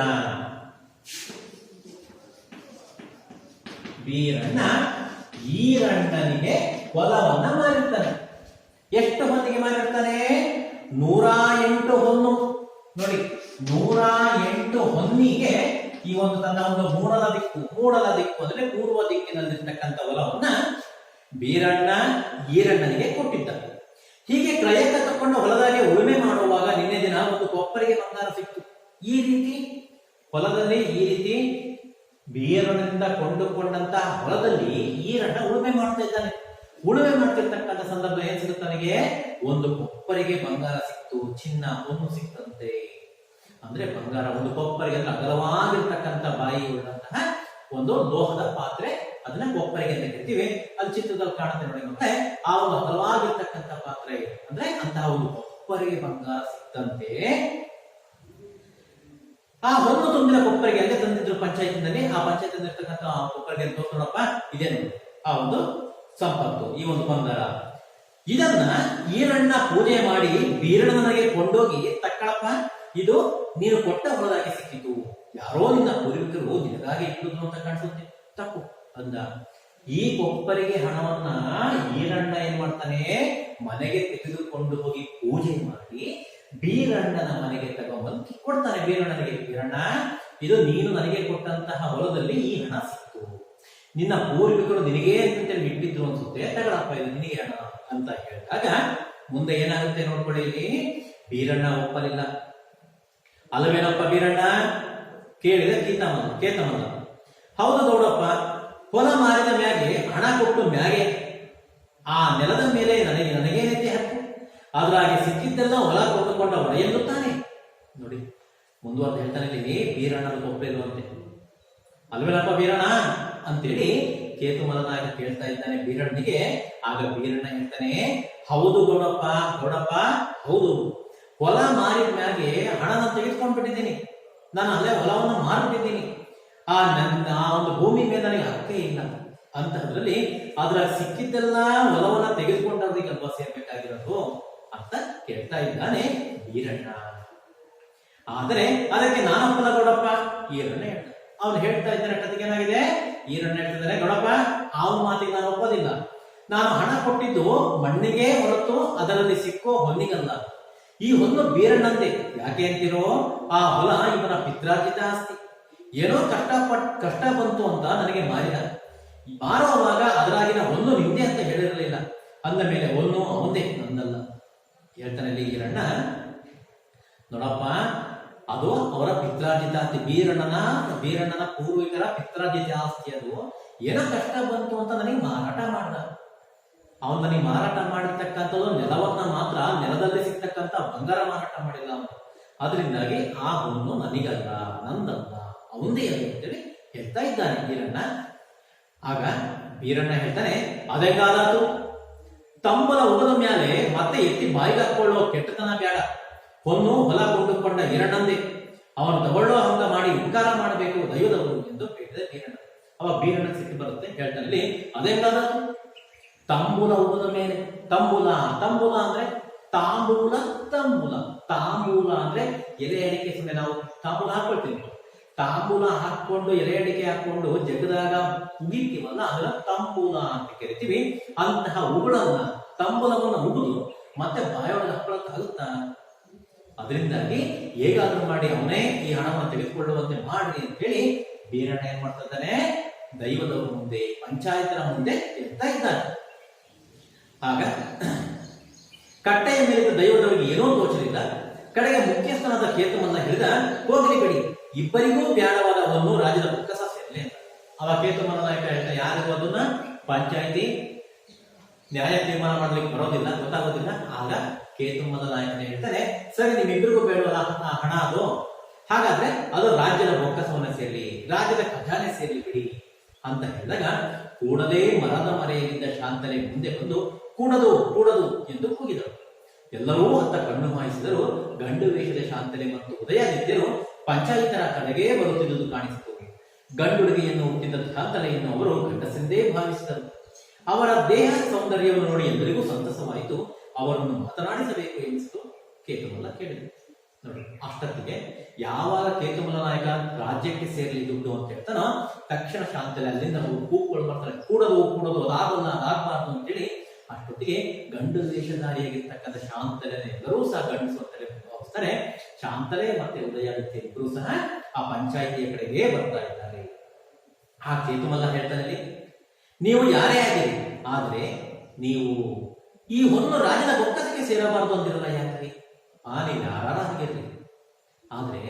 ಈರಣ್ಣನಿಗೆ ಹೊಲವನ್ನ ಮಾರಿರ್ತಾನೆ. ಎಷ್ಟು ಹೊತ್ತಿಗೆ ಮಾರಿರ್ತಾನೆ? 108 ಹೊನ್ನು. ನೋಡಿ 108 ಹೊನ್ನಿಗೆ ಈ ಒಂದು ತನ್ನ ಒಂದು ಮೂಡಲ ದಿಕ್ಕು ಅಂದ್ರೆ ಪೂರ್ವ ದಿಕ್ಕಿನಲ್ಲಿರ್ತಕ್ಕಂಥ ಹೊಲವನ್ನ ಬೀರಣ್ಣ ಈರಣ್ಣನಿಗೆ ಕೊಟ್ಟಿದ್ದ. ಹೀಗೆ ಕ್ರಯಕ್ಕೆ ತಕ್ಕೊಂಡು ಹೊಲದಾಗೆ ಉಳುಮೆ ಮಾಡುವಾಗ ನಿನ್ನೆ ದಿನ ಒಂದು ಕೊಪ್ಪರಿಗೆ ಬಂಗಾರ ಸಿಕ್ತು. ಈ ರೀತಿ ಹೊಲದಲ್ಲಿ ಈ ರೀತಿ ಬೀರಣ್ಣನಿಂದ ಕೊಂಡುಕೊಂಡಂತ ಹೊಲದಲ್ಲಿ ಈರಣ್ಣ ಉಳುಮೆ ಮಾಡ್ತಾ ಇದ್ದಾನೆ. ಉಳುಮೆ ಮಾಡ್ತಿರ್ತಕ್ಕಂಥ ಸಂದರ್ಭ ಏನ್ ಸಿಗುತ್ತೆ, ನನಗೆ ಒಂದು ಕೊಪ್ಪರಿಗೆ ಬಂಗಾರ ಸಿಕ್ತು, ಚಿನ್ನ ಹೊನ್ನು ಸಿಕ್ತಂತೆ. ಅಂದ್ರೆ ಬಂಗಾರ ಒಂದು ಕೊಪ್ಪರಿಗೆ ಅಂದ್ರೆ ಅಗಲವಾಗಿರ್ತಕ್ಕಂಥ ಬಾಯಿ ಉಳ್ಳಂತಹ ಒಂದು ಲೋಹದ ಪಾತ್ರೆ, ಅದನ್ನ ಕೊಪ್ಪರಿಗೆ ಅಂತ ಕರಿತೀವಿ. ಅಲ್ಲಿ ಚಿತ್ರದಲ್ಲಿ ಕಾಣುತ್ತೆ ನೋಡಿ ಮತ್ತೆ, ಆ ಒಂದು ಅಗಲವಾಗಿರ್ತಕ್ಕಂಥ ಪಾತ್ರೆ ಅಂದ್ರೆ ಅಂತಹ ಒಂದು ಕೊಪ್ಪರಿಗೆ ಬಂಗಾರ ಸಿಕ್ತಂತೆ. ಆ ಹೊನ್ನು ತುಂಬಿದ ಕೊಪ್ಪರಿಗೆ ಅಂದ್ರೆ ತಂದಿದ್ರು ಪಂಚಾಯತ್ನಲ್ಲಿ. ಆ ಪಂಚಾಯತ್ ಇರ್ತಕ್ಕಂಥ ಕೊಪ್ಪರಿಗೆ ತೋರ್ಸೋಣಪ್ಪ, ಇದೇನು ಆ ಒಂದು ಸಂಪತ್ತು, ಈ ಒಂದು ಬಂಗಾರ ಇದನ್ನ ಈರಣ್ಣ ಪೂಜೆ ಮಾಡಿ ಬೀರಣ್ಣನಿಗೆ ಕೊಂಡೋಗಿ ತಕ್ಕಳಪ್ಪ, ಇದು ನೀನು ಕೊಟ್ಟ ಹೊಲದಾಗಿ ಸಿಕ್ಕಿತು, ಯಾರೋ ನಿನ್ನ ಪೂರ್ವಿಕರು ನಿನಗಾಗಿ ಇಟ್ಟಿದ್ರು ಅಂತ ಕಾಣಿಸುತ್ತೆ, ತಪ್ಪು ಅಂದ. ಈ ಕೊಪ್ಪರಿಗೆ ಹಣವನ್ನ ಈರಣ್ಣ ಏನ್ ಮಾಡ್ತಾನೆ, ಮನೆಗೆ ತೆಗೆದುಕೊಂಡು ಹೋಗಿ ಪೂಜೆ ಮಾಡಿ ಬೀರಣ್ಣನ ಮನೆಗೆ ತಗೊಂಡ್ಬಂದು ಕೊಡ್ತಾನೆ ಬೀರಣ್ಣನಿಗೆ. ಬೀರಣ್ಣ, ಇದು ನೀನು ನನಗೆ ಕೊಟ್ಟಂತಹ ಹೊಲದಲ್ಲಿ ಈ ಹಣ ಸಿಕ್ತು, ನಿನ್ನ ಪೂರ್ವಿಕರು ನಿನಗೆ ಅಂತೇಳಿ ಇಟ್ಟಿದ್ರು ಅನ್ಸುತ್ತೆ, ತಗಳಪ್ಪ ಇದು ನಿನಗೆ ಹಣ ಅಂತ ಹೇಳಿದಾಗ ಮುಂದೆ ಏನಾಗುತ್ತೆ ನೋಡ್ಕೊಳ್ಳಿ. ಇಲ್ಲಿ ಬೀರಣ್ಣ ಒಪ್ಪಲಿಲ್ಲ. ಅಲ್ಲವೇನಪ್ಪ ಬೀರಣ್ಣ ಕೇಳಿದ ಕೇತಮಲ್ಲ, ಹೌದು ಗೌಡಪ್ಪ, ಹೊಲ ಮಾರಿದ ಮ್ಯಾಗೆ ಹಣ ಕೊಟ್ಟು ಮ್ಯಾಗೆ ಆ ನೆಲದ ಮೇಲೆ ನನಗೇನೈತೆ ಹಕ್ಕು, ಅದ್ರಾಗೆ ಸಿಕ್ಕಿದ್ದೆಲ್ಲ ಹೊಲ ಕೊಂಡುಕೊಂಡ ಒಡೆಯಲು ತಾನೆ. ನೋಡಿ ಮುಂದುವರೆದು ಹೇಳ್ತಾನೆ ಇಲ್ಲಿ, ಬೀರಣ್ಣನ ಒಪ್ಪಲಿರುವಂತೆ. ಅಲ್ವೇನಪ್ಪ ಬೀರಣ್ಣ ಅಂತೇಳಿ ಕೇತುಮಲ ನಾಯಕ ಕೇಳ್ತಾ ಇದ್ದಾನೆ ಬೀರಣ್ಣನಿಗೆ. ಆಗ ಬೀರಣ್ಣ ಹೇಳ್ತಾನೆ, ಹೌದು ಗೌಡಪ್ಪ, ಹೌದು, ಹೊಲ ಮಾರಿದ ಮ್ಯಾಗೆ ಹಣನ ತೆಗೆದುಕೊಂಡ್ಬಿಟ್ಟಿದ್ದೀನಿ, ನಾನು ಅಲ್ಲೇ ಹೊಲವನ್ನು ಮಾರ್ಬಿಟ್ಟಿದ್ದೀನಿ, ಆ ಒಂದು ಭೂಮಿ ಮೇಲೆ ನನಗೆ ಹಕ್ಕೇ ಇಲ್ಲ ಅಂತದ್ರಲ್ಲಿ ಅದ್ರ ಸಿಕ್ಕಿದ್ದೆಲ್ಲ ಹೊಲವನ್ನ ತೆಗೆದುಕೊಂಡವ್ರಿಗೆ ಅಲ್ವಾ ಸೇರ್ಬೇಕಾಗಿರೋದು ಅಂತ ಕೇಳ್ತಾ ಇದ್ದಾನೆ ಬೀರಣ್ಣ. ಆದರೆ ಅದಕ್ಕೆ ನಾನಪ್ಪಲ್ಲ ಗೌಡಪ್ಪ, ಈರಣ್ಣ ಹೇಳ್ತಾನೆ. ಅವನು ಹೇಳ್ತಾ ಇದ್ದಾನೆ, ಕತೆಗೆ ಏನಾಗಿದೆ, ಈರಣ್ಣ ಹೇಳ್ತಿದ್ದಾನೆ, ಗೌಡಪ್ಪ ಅವನ ಮಾತಿಗೆ ನಾನು ಒಪ್ಪೋದಿಲ್ಲ, ನಾನು ಹಣ ಕೊಟ್ಟಿದ್ದು ಮಣ್ಣಿಗೆ ಹೊರತು ಅದರಲ್ಲಿ ಸಿಕ್ಕೋ ಹೊನ್ನಿಗಲ್ಲ, ಈ ಹೊನ್ನು ಬೀರಣ್ಣಂದೆ. ಯಾಕೆ ಅಂತೀರೋ, ಆ ಹೊಲ ಇವನ ಪಿತ್ರಾರ್ಜಿತ ಆಸ್ತಿ, ಏನೋ ಕಷ್ಟ ಬಂತು ಅಂತ ನನಗೆ ಮಾರಿದ, ಮಾರುವಾಗ ಅದರಾಗಿನ ಹೊನ್ನು ನಿಂದೆ ಅಂತ ಹೇಳಿರಲಿಲ್ಲ, ಅಂದ ಮೇಲೆ ಹೊನ್ನು ಅವಂದೇ, ನಂದಲ್ಲ ಹೇಳ್ತಾನೆ ಈರಣ್ಣ. ನೋಡಪ್ಪ, ಅದು ಅವರ ಪಿತ್ರಾರ್ಜಿತ ಆಸ್ತಿ, ಬೀರಣ್ಣನ ಪೂರ್ವಿಕರ ಪಿತ್ರಾರ್ಜಿತ ಆಸ್ತಿ, ಅದು ಏನೋ ಕಷ್ಟ ಬಂತು ಅಂತ ನನಗೆ ಮಾರಾಟ ಮಾಡ್ದ. ಅವನು ನನಗೆ ಮಾರಾಟ ಮಾಡಿರ್ತಕ್ಕಂಥದ್ದು ನೆಲವನ್ನ ಮಾತ್ರ, ನೆಲದಲ್ಲಿ ಸಿಗ್ತಕ್ಕಂಥ ಬಂಗಾರ ಮಾರಾಟ ಮಾಡಿಲ್ಲ ಅವನು, ಅದರಿಂದಾಗಿ ಆ ಹೊನ್ನು ನನಗಲ್ಲ, ನಂದಲ್ಲ, ಅವಂದೇ ಅಲ್ಲ ಅಂತೇಳಿ ಹೇಳ್ತಾ ಇದ್ದಾನೆ ಬೀರಣ್ಣ. ಆಗ ಬೀರಣ್ಣ ಹೇಳ್ತಾನೆ, ಅದೆಂಗಾದಾತು, ತಂಬಲ ಉಗದ ಮ್ಯಾಲೆ ಮತ್ತೆ ಎತ್ತಿ ಬಾಯಿಗೆ ಹಾಕೊಳ್ಳೋ ಕೆಟ್ಟತನ ಬೇಡ, ಹೊನ್ನು ಹೊಲ ಕೊಂಡುಕೊಂಡ ಈರಣ್ಣಂದೇ, ಅವನು ತಗೊಳ್ಳೋ ಹಂಗ ಮಾಡಿ ಉಪಕಾರ ಮಾಡಬೇಕು ದೈವದವರು ಎಂದು ಹೇಳಿದ ಬೀರಣ್ಣ. ಅವ ಬೀರಣ್ಣ ಸಿಟ್ಟು ಬರುತ್ತೆ, ಹೇಳ್ತಾನೆ, ಅದೆಂಗಾದಾತು, ತಂಬೂಲ ಉಗದ ಮೇಲೆ, ತಂಬೂಲ ಅಂದ್ರೆ ತಾಂಬೂಲ ಅಂದ್ರೆ ಎಲೆ ಅಡಿಕೆ, ಸುಮ್ಮನೆ ನಾವು ತಾಂಬೂಲ ಹಾಕೊಳ್ತೀವಿ, ತಾಂಬೂಲ ಹಾಕೊಂಡು ಎಲೆ ಅಡಿಕೆ ಹಾಕೊಂಡು ಜಗದಾಗ ಉಗಿತೀವಲ್ಲ, ಅದನ್ನ ತಾಂಬೂಲ ಅಂತ ಕರಿತೀವಿ. ಅಂತಹ ಉಗುಳನ್ನ, ತಂಬೂಲವನ್ನ ಉಗಿದು ಮತ್ತೆ ಬಾಯೊಳಗೆ ಹಾಕೊಳ್ಳಕ್ಕಾಗುತ್ತಾ? ಅದರಿಂದಾಗಿ ಹೇಗಾದ್ರೂ ಮಾಡಿ ಅವನೇ ಈ ಹಣವನ್ನು ತೆಗೆದುಕೊಳ್ಳುವಂತೆ ಮಾಡ್ರಿ ಅಂತ ಹೇಳಿ ಬೀರಣ್ಣ ಏನ್ ಮಾಡ್ತಾ ಇದ್ದಾನೆ, ದೈವದವರ ಮುಂದೆ, ಪಂಚಾಯತರ ಮುಂದೆ ಇರ್ತಾ ಇದ್ದಾನೆ. ಆಗ ಕಟ್ಟೆಯ ಮೇಲಿದ್ದ ದೈವದವರಿಗೆ ಏನೋ ತೋಚಲಿಲ್ಲ. ಕಡೆಗೆ ಮುಖ್ಯಸ್ಥನಾದ ಕೇತುಮನ್ನ ಹಿಡಿದ, ಹೋಗಲಿ ಬಿಡಿ, ಇಬ್ಬರಿಗೂ ಬ್ಯಾಡವಾದ ಒಂದು ರಾಜ್ಯದ ಬೊಕ್ಕಸ ಸೇರಲಿ ಅಂತ. ಅವ ಕೇತುಮನ ನಾಯಕ ಹೇಳ್ತಾ, ಯಾರಿಗೂ ಅದನ್ನ ಪಂಚಾಯತಿ ನ್ಯಾಯ ತೀರ್ಮಾನ ಮಾಡ್ಲಿಕ್ಕೆ ಬರೋದಿಲ್ಲ, ಗೊತ್ತಾಗೋದಿಲ್ಲ. ಆಗ ಕೇತುಮದ ನಾಯಕನೇ ಹೇಳ್ತಾರೆ, ಸರಿ ನಿಮ್ಮಿಬ್ಬರಿಗೂ ಬೇಡವಲ್ಲ ಆ ಹಣ, ಅದು ಹಾಗಾದ್ರೆ ಅದು ರಾಜ್ಯದ ಬೊಕ್ಕಸವನ್ನ ಸೇರ್ಲಿ, ರಾಜ್ಯದ ಖಜಾನೆ ಸೇರ್ಲಿ ಬಿಡಿ ಅಂತ ಹೇಳಿದಾಗ, ಕೂಡಲೇ ಮರದ ಮರೆಯಲ್ಲಿದ್ದ ಶಾಂತಲೆ ಮುಂದೆ ಬಂದು ಕೂಡದು ಎಂದು ಕೂಗಿದರು. ಎಲ್ಲರೂ ಅತ್ತ ಕಣ್ಣು ಹಾಯಿಸಿದರು. ಗಂಡು ವೇಷದ ಶಾಂತಲೆ ಮತ್ತು ಉದಯಾದಿತ್ಯರು ಪಂಚಾಯಿತರ ಕಡೆಗೆ ಬರುತ್ತಿದ್ದುದು ಕಾಣಿಸಿತು. ಗಂಡುಡುಗೆಯನ್ನು ಹುಟ್ಟಿದ್ದ ಶಾಂತಲೆಯನ್ನು ಅವರು ಗಂಡಸೆಂದೇ ಭಾವಿಸಿದರು. ಅವರ ದೇಹ ಸೌಂದರ್ಯವನ್ನು ನೋಡಿ ಎಲ್ಲರಿಗೂ ಸಂತಸವಾಯಿತು. ಅವರನ್ನು ಮಾತನಾಡಿಸಬೇಕು ಎನಿಸಿತು. ಕೇತುಮಲ್ಲ ಕೇಳಿದರು. ನೋಡಿ, ಅಷ್ಟೊತ್ತಿಗೆ ಯಾವಾಗ ಕೇತುಮಲ ನಾಯಕ ರಾಜ್ಯಕ್ಕೆ ಸೇರಲಿ ದುಡ್ಡು ಅಂತ ಹೇಳ್ತಾನೋ, ತಕ್ಷಣ ಶಾಂತಲೆ ಅಲ್ಲಿಂದ ಕೂಗ್ಗಳು ಬರ್ತಾರೆ, ಕೂಡದು ಅದಾಗಬಾರ್ದು ಅಂತೇಳಿ. ಅಷ್ಟೊತ್ತಿಗೆ ಗಂಡು ವೇಷಧಾರಿಯಾಗಿರ್ತಕ್ಕಂಥ ಶಾಂತಲೆ ಎಲ್ಲರೂ ಸಹ ಗಂಡಸು ಅಂತಲೇ ಭಾವಿಸ್ತಾರೆ. ಶಾಂತಲೆ ಮತ್ತೆ ಉದಯಾದಿತ್ಯ ಇಬ್ಬರೂ ಸಹ ಆ ಪಂಚಾಯಿತಿಯ ಕಡೆಗೆ ಬರ್ತಾ ಇದ್ದಾರೆ. ಆ ಕೇತುಮಲ್ಲ ಹೇಳ್ತಾನೆ, ನೀವು ಯಾರೇ ಆಗಿರಿ, ಆದ್ರೆ ನೀವು ಈ ಹೊನ್ನು ರಾಜನ ಬೊಕ್ಕಸಕ್ಕೆ ಸೇರಬಾರದು ಅಂದಿರಲ್ಲ, ಯಾಕ್ರಿ? ನೀವು ಯಾರಾಗಿರ್ಲಿ, ಆದ್ರೆ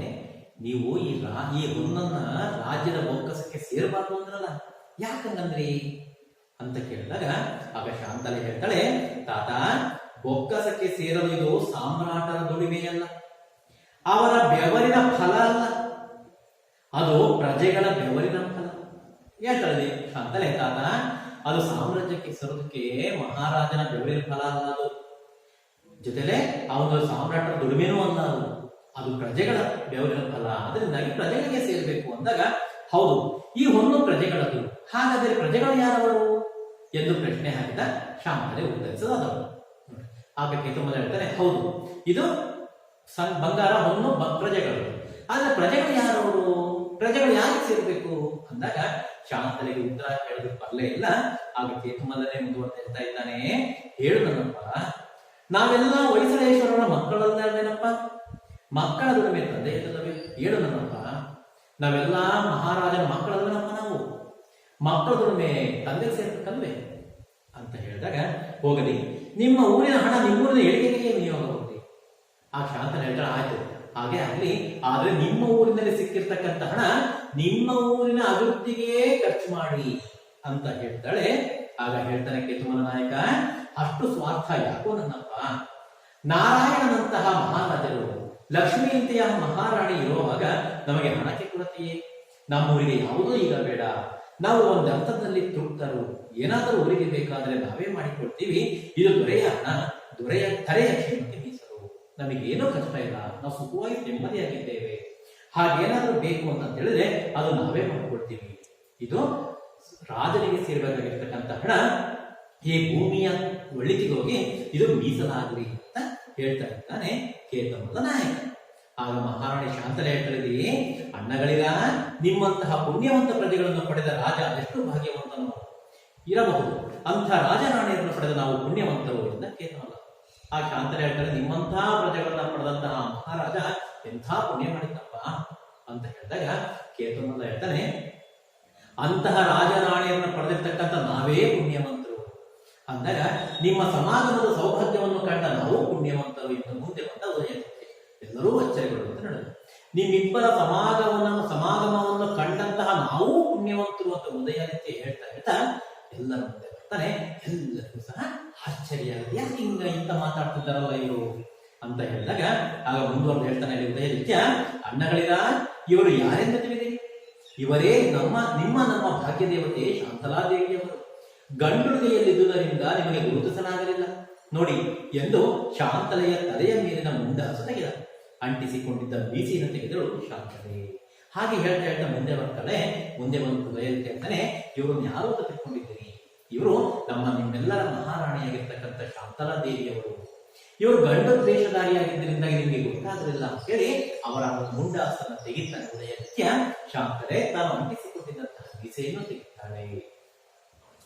ನೀವು ಈ ಹೊನ್ನನ್ನ ರಾಜ್ಯದ ಬೊಕ್ಕಸಕ್ಕೆ ಸೇರಬಾರ್ದು ಅಂದ್ರಲ್ಲ, ಯಾಕಂಗಂದ್ರಿ ಅಂತ ಕೇಳಿದಾಗ ಆಗ ಶಾಂತಲೆ ಹೇಳ್ತಾಳೆ, ತಾತ, ಬೊಕ್ಕಸಕ್ಕೆ ಸೇರಲು ಇದು ಸಾಮ್ರಾಟರ ದುಡಿಮೆಯಲ್ಲ, ಅವರ ಬೆವರಿನ ಫಲ ಅಲ್ಲ, ಅದು ಪ್ರಜೆಗಳ ಬೆವರಿನ ಫಲ ಹೇಳ್ತಾಳೆ ಶಾಂತಲೆ. ತಾತ, ಅದು ಸಾಮ್ರಾಜ್ಯಕ್ಕೆ ಸೇರೋದಕ್ಕೆ ಮಹಾರಾಜನ ಬೆವರಿನ ಫಲ ಅಲ್ಲ, ಅದು ಜೊತೆಲೆ ಅವನ ಸಾಮ್ರಾಟರ ದುಡಿಮೆನೂ ಅಲ್ಲ, ಅದು ಪ್ರಜೆಗಳ ಬೆವರಿನ ಫಲ. ಅದರಿಂದಾಗಿ ಪ್ರಜೆಗಳಿಗೆ ಸೇರಬೇಕು ಅಂದಾಗ, ಹೌದು, ಈ ಹೊನ್ನು ಪ್ರಜೆಗಳದ್ದು, ಹಾಗಾದರೆ ಪ್ರಜೆಗಳು ಯಾರವರು ಎಂದು ಪ್ರಶ್ನೆ ಹಾಕಿದ ಶಾಂತಲೆ ಉತ್ತರಿಸದವರು. ಆಗ ಕೇತುಮಲ್ಲ ಹೇಳ್ತಾನೆ, ಹೌದು ಇದು ಬಂಗಾರ ಹೊನ್ನು ಪ್ರಜೆಗಳು, ಆದ್ರೆ ಪ್ರಜೆಗಳು ಯಾರವರು, ಪ್ರಜೆಗಳು ಯಾಕೆ ಸೇರ್ಬೇಕು ಅಂದಾಗ ಶಾಂತಲೆಗೆ ಉತ್ತರ ಹೇಳೋದಕ್ಕೆ ಬರಲೇ ಇಲ್ಲ. ಆಗ ಕೇತುಮಲ್ಲನೇ ಮುಂದುವರೆದು ಹೇಳ್ತಾ ಇದ್ದಾನೆ, ಹೇಳು ನನ್ನಪ್ಪ, ನಾವೆಲ್ಲ ಹೊಯ್ಸಳೇಶ್ವರರ ಮಕ್ಕಳಲ್ಲವೇನಪ್ಪ, ಮಕ್ಕಳ ದುಡಿಮೆ ತಂದೆ ಇಲ್ಲವೇ, ಹೇಳು ನನ್ನಪ್ಪ, ನಾವೆಲ್ಲ ಮಹಾರಾಜನ ಮಕ್ಕಳಲ್ಲನಪ್ಪ, ನಾವು ಮಕ್ಕಳ ದುಡಿಮೆ ತಂದೆ ಸೇರ್ಬೇಕಲ್ವೇ ಅಂತ ಹೇಳಿದಾಗ, ಹೋಗಲಿ ನಿಮ್ಮ ಊರಿನ ಹಣ ನಿಮ್ಮೂರಿನ ಏಳಿಗೆಗೆ ವಿನಿಯೋಗ ಹೋಗ್ಲಿ. ಆ ಶಾಂತನ ಹೇಳ್ತಾಳೆ, ಆಯ್ತು ಹಾಗೆ ಆಗ್ಲಿ, ಆದ್ರೆ ನಿಮ್ಮ ಊರಿನಲ್ಲಿ ಸಿಕ್ಕಿರ್ತಕ್ಕಂಥ ಹಣ ನಿಮ್ಮ ಊರಿನ ಅಭಿವೃದ್ಧಿಗೆ ಖರ್ಚು ಮಾಡಿ ಅಂತ ಹೇಳ್ತಾಳೆ. ಆಗ ಹೇಳ್ತಾನೆ ಕೇತುಮಲ ನಾಯಕ, ಅಷ್ಟು ಸ್ವಾರ್ಥ ಯಾಕೋ ನನ್ನಪ್ಪ, ನಾರಾಯಣನಂತಹ ಮಹಾರಾಜರು, ಲಕ್ಷ್ಮಿಯಂತೆಯ ಮಹಾರಾಣಿ ಇರುವಾಗ ನಮಗೆ ಹಣಕ್ಕೆ ಕೊರತೆಯೇ, ನಮ್ಮೂರಿಗೆ ಯಾವುದೂ ಈಗ ಬೇಡ, ನಾವು ಒಂದು ಅರ್ಥದಲ್ಲಿ ತೃಪ್ತರು, ಏನಾದರೂ ಊರಿಗೆ ಬೇಕಾದ್ರೆ ನಾವೇ ಮಾಡಿಕೊಡ್ತೀವಿ, ಇದು ದೊರೆಯ ಹಣ, ದೊರೆಯ ತರೆಯ ಕ್ಷೇಮಕ್ಕೆ ಮೀಸಲು, ನಮಗೇನೂ ಕಷ್ಟ ಇಲ್ಲ, ನಾವು ಸುಖವಾಗಿ ನೆಮ್ಮದಿಯಾಗಿದ್ದೇವೆ, ಹಾಗೇನಾದ್ರೂ ಬೇಕು ಅಂತ ಹೇಳಿದ್ರೆ ಅದು ನಾವೇ ಮಾಡಿಕೊಡ್ತೀವಿ, ಇದು ರಾಜನಿಗೆ ಸೇರ್ಬೇಕಾಗಿರ್ತಕ್ಕಂಥ ಹಣ ಈ ಭೂಮಿಯ ಒಳಿತಿಗೆ ಹೋಗಿ ಇದು ಮೀಸಲಾಗಲಿ ಅಂತ ಹೇಳ್ತಾ ಇದ್ದಾನೆ ಕೇತುಮಲ್ಲ ನಾಯಕ. ಆಗ ಮಹಾರಾಣಿ ಶಾಂತಲೆ ಹೇಳ್ತಿದ್ದೀವಿ, ಅಣ್ಣಗಳಿಗ ನಿಮ್ಮಂತಹ ಪುಣ್ಯವಂತ ಪ್ರಜೆಗಳನ್ನು ಪಡೆದ ರಾಜ ಎಷ್ಟು ಭಾಗ್ಯವಂತನು ಇರಬಹುದು, ಅಂಥ ರಾಜರಾಣಿಯರನ್ನು ಪಡೆದ ನಾವು ಪುಣ್ಯವಂತರು ಎಂದ ಕೇತುಮಲ್ಲ. ಆ ಶಾಂತಲೆ ಹೇಳ್ತಾರೆ, ನಿಮ್ಮಂತಹ ಪ್ರಜೆಗಳನ್ನ ಪಡೆದಂತಹ ಮಹಾರಾಜ ಎಂಥ ಪುಣ್ಯ ಮಾಡಿದ್ದಪ್ಪ ಅಂತ ಹೇಳಿದಾಗ ಕೇತುಮಲ್ಲ ಹೇಳ್ತಾನೆ, ಅಂತಹ ರಾಜರಾಣಿಯರನ್ನು ಪಡೆದಿರ್ತಕ್ಕಂಥ ನಾವೇ ಪುಣ್ಯವಂತರು ಅಂದಾಗ ನಿಮ್ಮ ಸಮಾಗಮದ ಸೌಭಾಗ್ಯವನ್ನು ಕಂಡ ನಾವು ಪುಣ್ಯವಂತರು ಎಂದು ಮುಂದೆ ಬಂದ ಉದಯಕ್ಕೆ ಎಲ್ಲರೂ ಅಚ್ಚರಿಗೊಳ್ಳುವಂತೆ ನಡೆದರು. ನಿಮ್ಮಿಬ್ಬರ ಸಮಾಗಮವನ್ನು ಕಂಡಂತಹ ನಾವು ಪುಣ್ಯವಂತರು ಅಂತ ಉದಯಕ್ಕೆ ಹೇಳ್ತಾ ಎಲ್ಲರ ಮುಂದೆ ಬರ್ತಾನೆ. ಎಲ್ಲರಿಗೂ ಸಹ ಆಶ್ಚರ್ಯ, ಯಾಕೆ ಇಂತ ಮಾತಾಡ್ತಿದ್ದಾರಲ್ಲ ಇವರು ಅಂತ ಹೇಳಿದಾಗ ಆಗ ಮುಂದುವರೆದು ಹೇಳ್ತಾನೆ ಉದಯನಿತ್ಯ, ಅಣ್ಣಗಳಿಗ ಇವರು ಯಾರೆಂದ ತಿಳಿದಿರಿ, ಇವರೇ ನಿಮ್ಮ ಭಾಗ್ಯ ದೇವತೆ ಶಾಂತಲಾದೇವಿಯವರು, ಗಂಡುಡುಗೆಯಲ್ಲಿದ್ದುದರಿಂದ ನಿಮಗೆ ಗುರುತಿಸಲಾಗಲಿಲ್ಲ ನೋಡಿ ಎಂದು ಶಾಂತಲೆಯ ತಲೆಯ ಮೇಲಿನ ಮುಂಡಾಸು ತೆಗೆದ, ಅಂಟಿಸಿಕೊಂಡಿದ್ದ ಬೀಸಿನ ತೆಗೆದಳು ಶಾಂತಲೆ. ಹಾಗೆ ಹೇಳ್ತಾ ಮುಂದೆ ಬರ್ತಾಳೆ. ಮುಂದೆ ಬಂದು ಉದಯನಿತ್ಯ ಅಂತಾನೆ, ಇವರು ಯಾರು ಅಂತ ತಿಳ್ಕೊಂಡಿದ್ದೀರಿ, ಇವರು ನಿಮ್ಮೆಲ್ಲರ ಮಹಾರಾಣಿಯಾಗಿರ್ತಕ್ಕಂಥ ಶಾಂತಲಾ ದೇವಿಯವರು, ಇವರು ಗಂಡು ದ್ವೇಷಧಾರಿಯಾಗಿದ್ದರಿಂದ ನಿಮಗೆ ಗೊತ್ತಾಗಲಿಲ್ಲ ಅಂತ ಹೇಳಿ ಅವರ ಮುಂಡಾಸನ ತೆಗಿತಾನೆ ಉದಯನಿತ್ಯ. ಶಾಂತಲೆ ತಾನು ಅಂಟಿಸಿಕೊಂಡಿದ್ದಂತಹ ಬೀಸೆಯನ್ನು ತೆಗಿತಾಳೆ.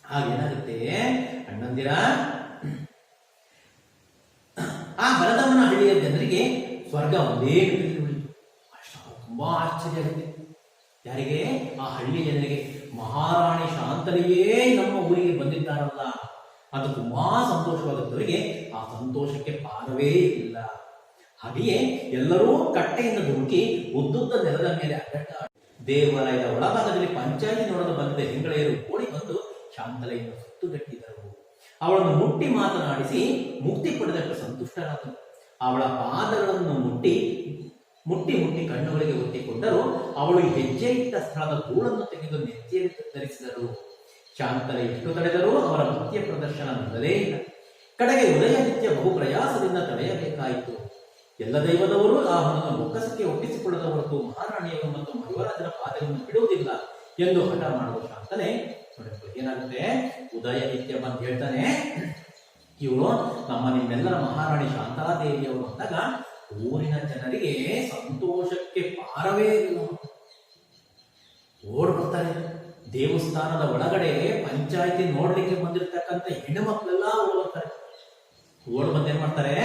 ಹಾಗೇನಾಗುತ್ತೆ ಅಣ್ಣಂದಿರ, ಆ ಬಲದಮ್ಮನ ಹಳ್ಳಿಯ ಜನರಿಗೆ ಸ್ವರ್ಗ ಒಂದೇ ಉಳಿತು. ತುಂಬಾ ಆಶ್ಚರ್ಯ ಆಗುತ್ತೆ. ಯಾರಿಗೆ? ಆ ಹಳ್ಳಿಯ ಜನರಿಗೆ. ಮಹಾರಾಣಿ ಶಾಂತಲೆಯೇ ನಮ್ಮ ಊರಿಗೆ ಬಂದಿದ್ದಾರಲ್ಲ ಅದು ತುಂಬಾ ಸಂತೋಷವಾಗುತ್ತವರಿಗೆ. ಆ ಸಂತೋಷಕ್ಕೆ ಪಾರವೇ ಇಲ್ಲ. ಹಾಗೆಯೇ ಎಲ್ಲರೂ ಕಟ್ಟೆಯಿಂದ ಧುಮುಕಿ ಉದ್ದುದ್ದ ನೆಲದ ಮೇಲೆ ಅಡ್ಡ ದೇವಾಲಯದ ಒಳಭಾಗದಲ್ಲಿ ಪಂಚಾಯತಿ ನೋಡಲು ಬಂದಿದ್ದ ಹೆಂಗಳೆಯರು ಓಡಿ ಬಂದು ಶಾಂತಲೆಯನ್ನು ಸುತ್ತುಗಟ್ಟಿದರು. ಅವಳನ್ನು ಮುಟ್ಟಿ ಮಾತನಾಡಿಸಿ ಮುಕ್ತಿ ಪಡೆದಷ್ಟು ಸಂತುಷ್ಟರಾದರು. ಅವಳ ಪಾದಗಳನ್ನು ಮುಟ್ಟಿ ಕಣ್ಣುಗಳಿಗೆ ಒತ್ತಿಕೊಂಡರು. ಅವಳು ಹೆಜ್ಜೆ ಇಟ್ಟ ಸ್ಥಳದ ಧೂಳನ್ನು ತೆಗೆದು ನೆತ್ತಿಯಲ್ಲಿ ಧರಿಸಿದರು. ಶಾಂತಲೆ ಎಷ್ಟು ತಡೆದರೂ ಅವರ ಭಕ್ತಿಯ ಪ್ರದರ್ಶನ ನಿಲ್ಲಲೇ ಇಲ್ಲ. ಕಡೆಗೆ ಉದಯನಿತ್ಯ ಬಹು ಪ್ರಯಾಸದಿಂದ ತಡೆಯಬೇಕಾಯಿತು. ಎಲ್ಲ ದೈವದವರು ಆ ಹಣವನ್ನು ಬೊಕ್ಕಸಕ್ಕೆ ಒಪ್ಪಿಸಿಕೊಳ್ಳದ ಹೊರತು ಮಹಾರಾಣಿಯವರು ಮತ್ತು ಯುವರಾಜರ ಪಾದಗಳನ್ನು ಬಿಡುವುದಿಲ್ಲ ಎಂದು ಹಠ ಮಾಡುವ ಶಾಂತಲೆ ಏನಾಗುತ್ತೆ, ಉದಯನಿತ್ಯ ಬಂದು ಹೇಳ್ತಾನೆ, ಇವರು ನಿಮ್ಮೆಲ್ಲರ ಮಹಾರಾಣಿ ಶಾಂತಲಾದೇವಿಯವರು ಅಂದಾಗ ಊರಿನ ಜನರಿಗೆ ಸಂತೋಷಕ್ಕೆ ಪಾರವೇ ಇಲ್ಲ. ಓಡ್ ಬರ್ತಾರೆ. ದೇವಸ್ಥಾನದ ಒಳಗಡೆ ಪಂಚಾಯತಿ ನೋಡ್ಲಿಕ್ಕೆ ಬಂದಿರತಕ್ಕಂಥ ಹೆಣ್ಣು ಮಕ್ಕಳೆಲ್ಲ ಓಡ್ ಬರ್ತಾರೆ. ಓಡ್ ಬಂದು ಏನ್ ಮಾಡ್ತಾರೆ,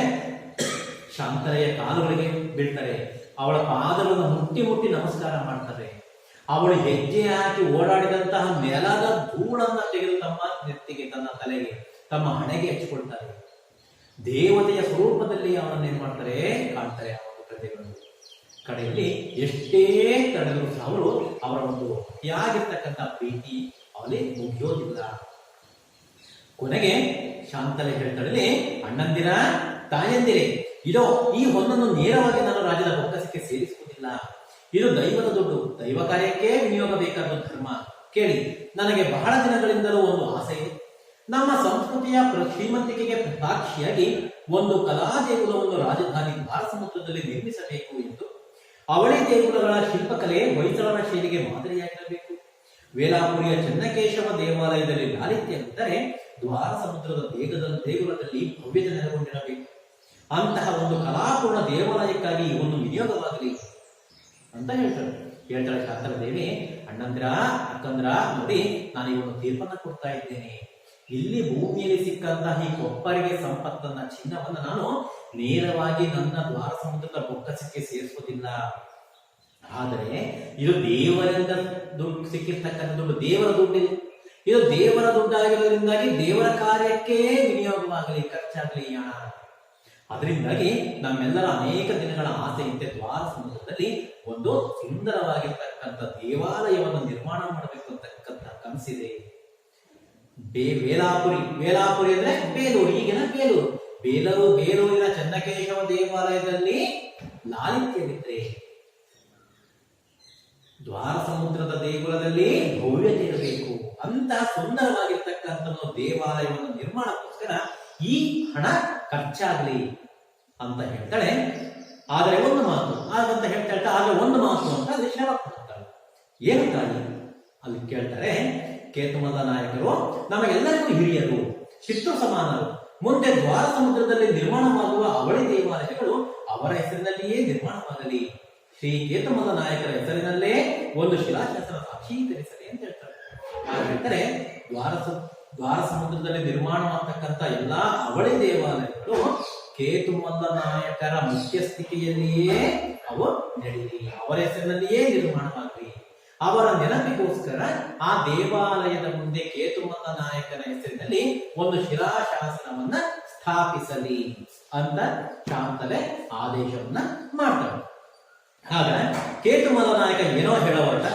ಶಾಂತಲೆಯ ಕಾಲುಗಳಿಗೆ ಬೀಳ್ತಾರೆ. ಅವಳ ಪಾದಗಳನ್ನು ಮುಟ್ಟಿ ನಮಸ್ಕಾರ ಮಾಡ್ತಾರೆ. ಅವಳು ಹೆಜ್ಜೆ ಹಾಕಿ ಓಡಾಡಿದಂತಹ ನೆಲದ ಧೂಳನ್ನ ತೆಗೆದು ತಮ್ಮ ನೆತ್ತಿಗೆ, ತನ್ನ ತಲೆಗೆ, ತಮ್ಮ ಹಣೆಗೆ ಹಚ್ಚಿಕೊಳ್ತಾರೆ. ದೇವತೆಯ ಸ್ವರೂಪದಲ್ಲಿ ಅವರನ್ನು ಏನ್ ಮಾಡ್ತಾರೆ, ಕಾಣ್ತಾರೆ ಆ ಒಂದು ಪ್ರಜೆಗಳು. ಕಡೆಯಲ್ಲಿ ಎಷ್ಟೇ ತಡೆದರೂ ಸಹ ಅವರ ಒಂದು ಅತಿಯಾಗಿರ್ತಕ್ಕಂಥ ಪ್ರೀತಿ ಅವಳಿ ಮುಗಿಯೋದಿಲ್ಲ. ಕೊನೆಗೆ ಶಾಂತಲೆ ಹೇಳ್ತಾಳೆ, ಅಣ್ಣಂದಿರ, ತಾಯಂದಿರೇ, ಇದೋ ಈ ಹೊನ್ನನ್ನು ನೇರವಾಗಿ ನಾನು ರಾಜನ ಬೊಕ್ಕಸಕ್ಕೆ ಸೇರಿಸುವುದಿಲ್ಲ. ಇದು ದೈವದ ದುಡ್ಡು, ದೈವ ಕಾರ್ಯಕ್ಕೆ ವಿನಿಯೋಗ ಬೇಕಾದ ಧರ್ಮ. ಕೇಳಿ, ನನಗೆ ಬಹಳ ದಿನಗಳಿಂದಲೂ ಒಂದು ಆಸೆ ಇದೆ. ನಮ್ಮ ಸಂಸ್ಕೃತಿಯ ಶ್ರೀಮಂತಿಕೆಗೆ ಸಾಕ್ಷಿಯಾಗಿ ಒಂದು ಕಲಾ ದೇಗುಲವನ್ನು ರಾಜಧಾನಿ ಭಾರಸಮುದ್ರದಲ್ಲಿ ನಿರ್ಮಿಸಬೇಕು ಎಂದು. ಅವಳಿ ದೇಗುಲಗಳ ಶಿಲ್ಪಕಲೆ ಹೊಯ್ಸಳರ ಶೈಲಿಗೆ ಮಾದರಿಯಾಗಿರಬೇಕು. ವೇಲಾಪುರಿಯ ಚೆನ್ನಕೇಶವ ದೇವಾಲಯದಲ್ಲಿ ಲಾಲಿತ್ಯವಿದ್ದರೆ ದ್ವಾರ ಸಮುದ್ರದ ದೇಗುಲದಲ್ಲಿ ಭವ್ಯತೆ ನೆಲೆಗೊಂಡಿರಬೇಕು. ಅಂತಹ ಒಂದು ಕಲಾಪೂರ್ಣ ದೇವಾಲಯಕ್ಕಾಗಿ ಈ ಒಂದು ವಿನಿಯೋಗವಾಗಲಿ ಅಂತ ಹೇಳ್ತಾಳೆ ಶಾಂತಲದೇವಿ. ಅಣ್ಣಂದ್ರ ಅಕ್ಕಂದ್ರ ನೋಡಿ, ನಾನು ಈ ಒಂದು ತೀರ್ಪನ್ನ ಕೊಡ್ತಾ ಇದ್ದೇನೆ. ಇಲ್ಲಿ ಭೂಮಿಯಲ್ಲಿ ಸಿಕ್ಕಂತಹ ಈ ಕೊಪ್ಪರಿಗೆ ಸಂಪತ್ತನ್ನ, ಚಿನ್ನವನ್ನ ನಾನು ನೇರವಾಗಿ ನನ್ನ ದ್ವಾರ ಸಮುದ್ರದ ಬೊಕ್ಕಸಕ್ಕೆ ಸೇರಿಸೋದಿಲ್ಲ. ಆದರೆ ಇದು ದೇವರಿಂದ ದುಡ್ಡು ಸಿಕ್ಕಿರ್ತಕ್ಕಂಥ ದುಡ್ಡು, ದೇವರ ದುಡ್ಡಿದೆ. ಇದು ದೇವರ ದುಡ್ಡಾಗಿರೋದ್ರಿಂದಾಗಿ ದೇವರ ಕಾರ್ಯಕ್ಕೆ ವಿನಿಯೋಗವಾಗಲಿ, ಖರ್ಚಾಗಲಿ ಹಣ. ಅದರಿಂದಾಗಿ ನಮ್ಮೆಲ್ಲರ ಅನೇಕ ದಿನಗಳ ಆಸೆಯಂತೆ ದ್ವಾರ ಸಮುದ್ರದಲ್ಲಿ ಒಂದು ಸುಂದರವಾಗಿರ್ತಕ್ಕಂಥ ದೇವಾಲಯವನ್ನು ನಿರ್ಮಾಣ ಮಾಡಬೇಕು ಅಂತಕ್ಕಂಥ ಕನಸಿದೆ. ವೇಲಾಪುರಿ ಅಂದ್ರೆ ಬೇಲೂರು, ಈಗಿನ ಬೇಲೂರಿನ ಚೆನ್ನಕೇಶವ ದೇವಾಲಯದಲ್ಲಿ ಲಾಲಿತ್ಯವಿದ್ರೆ ದ್ವಾರ ಸಮುದ್ರದ ದೇಗುಲದಲ್ಲಿ ಭವ್ಯತೆ ಇರಬೇಕು. ಅಂತಹ ಸುಂದರವಾಗಿರ್ತಕ್ಕಂಥ ದೇವಾಲಯವನ್ನು ನಿರ್ಮಾಣಕ್ಕೋಸ್ಕರ ಈ ಹಣ ಖರ್ಚಾಗ್ಲಿ ಅಂತ ಹೇಳ್ತಾಳೆ. ಆದರೆ ಒಂದು ಮಾತು ಅಂತ ಹೇಳ್ತಾಳೆ, ಆಗ ಒಂದು ಮಾತು ಅಂತ ಅಲ್ಲಿ ಶ್ರವಣ ಮಾಡ್ತಾಳೆ. ಏನು ತಾಯಿ ಅಲ್ಲಿ ಕೇಳ್ತಾರೆ, ಕೇತುಮಲ್ಲ ನಾಯಕರು ನಮಗೆಲ್ಲರಿಗೂ ಹಿರಿಯರು, ಪಿತೃ ಸಮಾನರು. ಮುಂದೆ ದ್ವಾರ ಸಮುದ್ರದಲ್ಲಿ ನಿರ್ಮಾಣವಾಗುವ ಅವಳಿ ದೇವಾಲಯಗಳು ಅವರ ಹೆಸರಿನಲ್ಲಿಯೇ ನಿರ್ಮಾಣವಾಗಲಿ. ಶ್ರೀ ಕೇತುಮಲ್ಲ ನಾಯಕರ ಹೆಸರಿನಲ್ಲೇ ಒಂದು ಶಿಲಾಶಾಸನ ಸಾಕ್ಷೀಕರಿಸಲಿ ಅಂತ ಹೇಳ್ತಾರೆ. ಹೇಳ್ತಾರೆ, ದ್ವಾರ ಸಮುದ್ರದಲ್ಲಿ ನಿರ್ಮಾಣವಾಗತಕ್ಕಂಥ ಎಲ್ಲಾ ಅವಳಿ ದೇವಾಲಯಗಳು ಕೇತುಮಲ್ಲ ನಾಯಕರ ಮುಖ್ಯಸ್ಥಿತಿಯಲ್ಲಿಯೇ ಅವು ನಡೆಯಲಿ, ಅವರ ಹೆಸರಿನಲ್ಲಿಯೇ ನಿರ್ಮಾಣವಾಗಲಿ. ಅವರ ನೆನಪಿಗೋಸ್ಕರ ಆ ದೇವಾಲಯದ ಮುಂದೆ ಕೇತುಮಲ್ಲ ನಾಯಕನ ಹೆಸರಿನಲ್ಲಿ ಒಂದು ಶಿಲಾಶಾಸನವನ್ನ ಸ್ಥಾಪಿಸಲಿ ಅಂತ ಶಾಂತಲೆ ಆದೇಶವನ್ನ ಮಾಡ್ತಾರೆ. ಆಗ ಕೇತುಮಲ್ಲ ನಾಯಕ ಏನೋ ಹೇಳೋವಟ,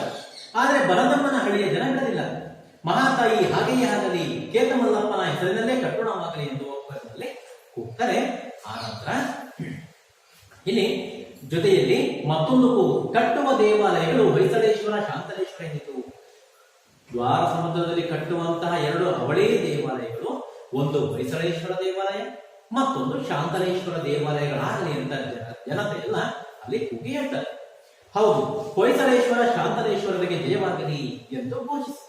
ಆದ್ರೆ ಬನದಮ್ಮನ ಹಳ್ಳಿಯ ಜನ ಬಿಡಲಿಲ್ಲ. ಮಹಾತಾಯಿ ಹಾಗೆಯೇ ಆಗಲಿ, ಕೇತಮಲ್ಲಪ್ಪನ ಹೆಸರಿನಲ್ಲೇ ಕಟ್ಟುಣವಾಗಲಿ ಎಂದು ಒಪ್ಪಂದದಲ್ಲಿ ಕೂಗ್ತಾರೆ. ಆ ನಂತರ ಇಲ್ಲಿ ಜೊತೆಯಲ್ಲಿ ಮತ್ತೊಂದು ಕೂಗು, ಕಟ್ಟುವ ದೇವಾಲಯಗಳು ಹೊಯ್ಸಳೇಶ್ವರ, ಶಾಂತಲೇಶ್ವರ ಎಂದಿತು. ದ್ವಾರ ಸಮುದ್ರದಲ್ಲಿ ಕಟ್ಟುವಂತಹ ಎರಡು ಅವಳೇ ದೇವಾಲಯಗಳು, ಒಂದು ಹೊಯ್ಸಳೇಶ್ವರ ದೇವಾಲಯ, ಮತ್ತೊಂದು ಶಾಂತಲೇಶ್ವರ ದೇವಾಲಯಗಳಾಗಲಿ ಅಂತ ಜನತೆ ಎಲ್ಲ ಅಲ್ಲಿ ಕೂಗಿ ಹೇಳ್ತಾರೆ. ಹೌದು, ಹೊಯ್ಸಳೇಶ್ವರ ಶಾಂತಲೇಶ್ವರರಿಗೆ ಜಯವಾಗಲಿ ಎಂದು ಘೋಷಿಸಿ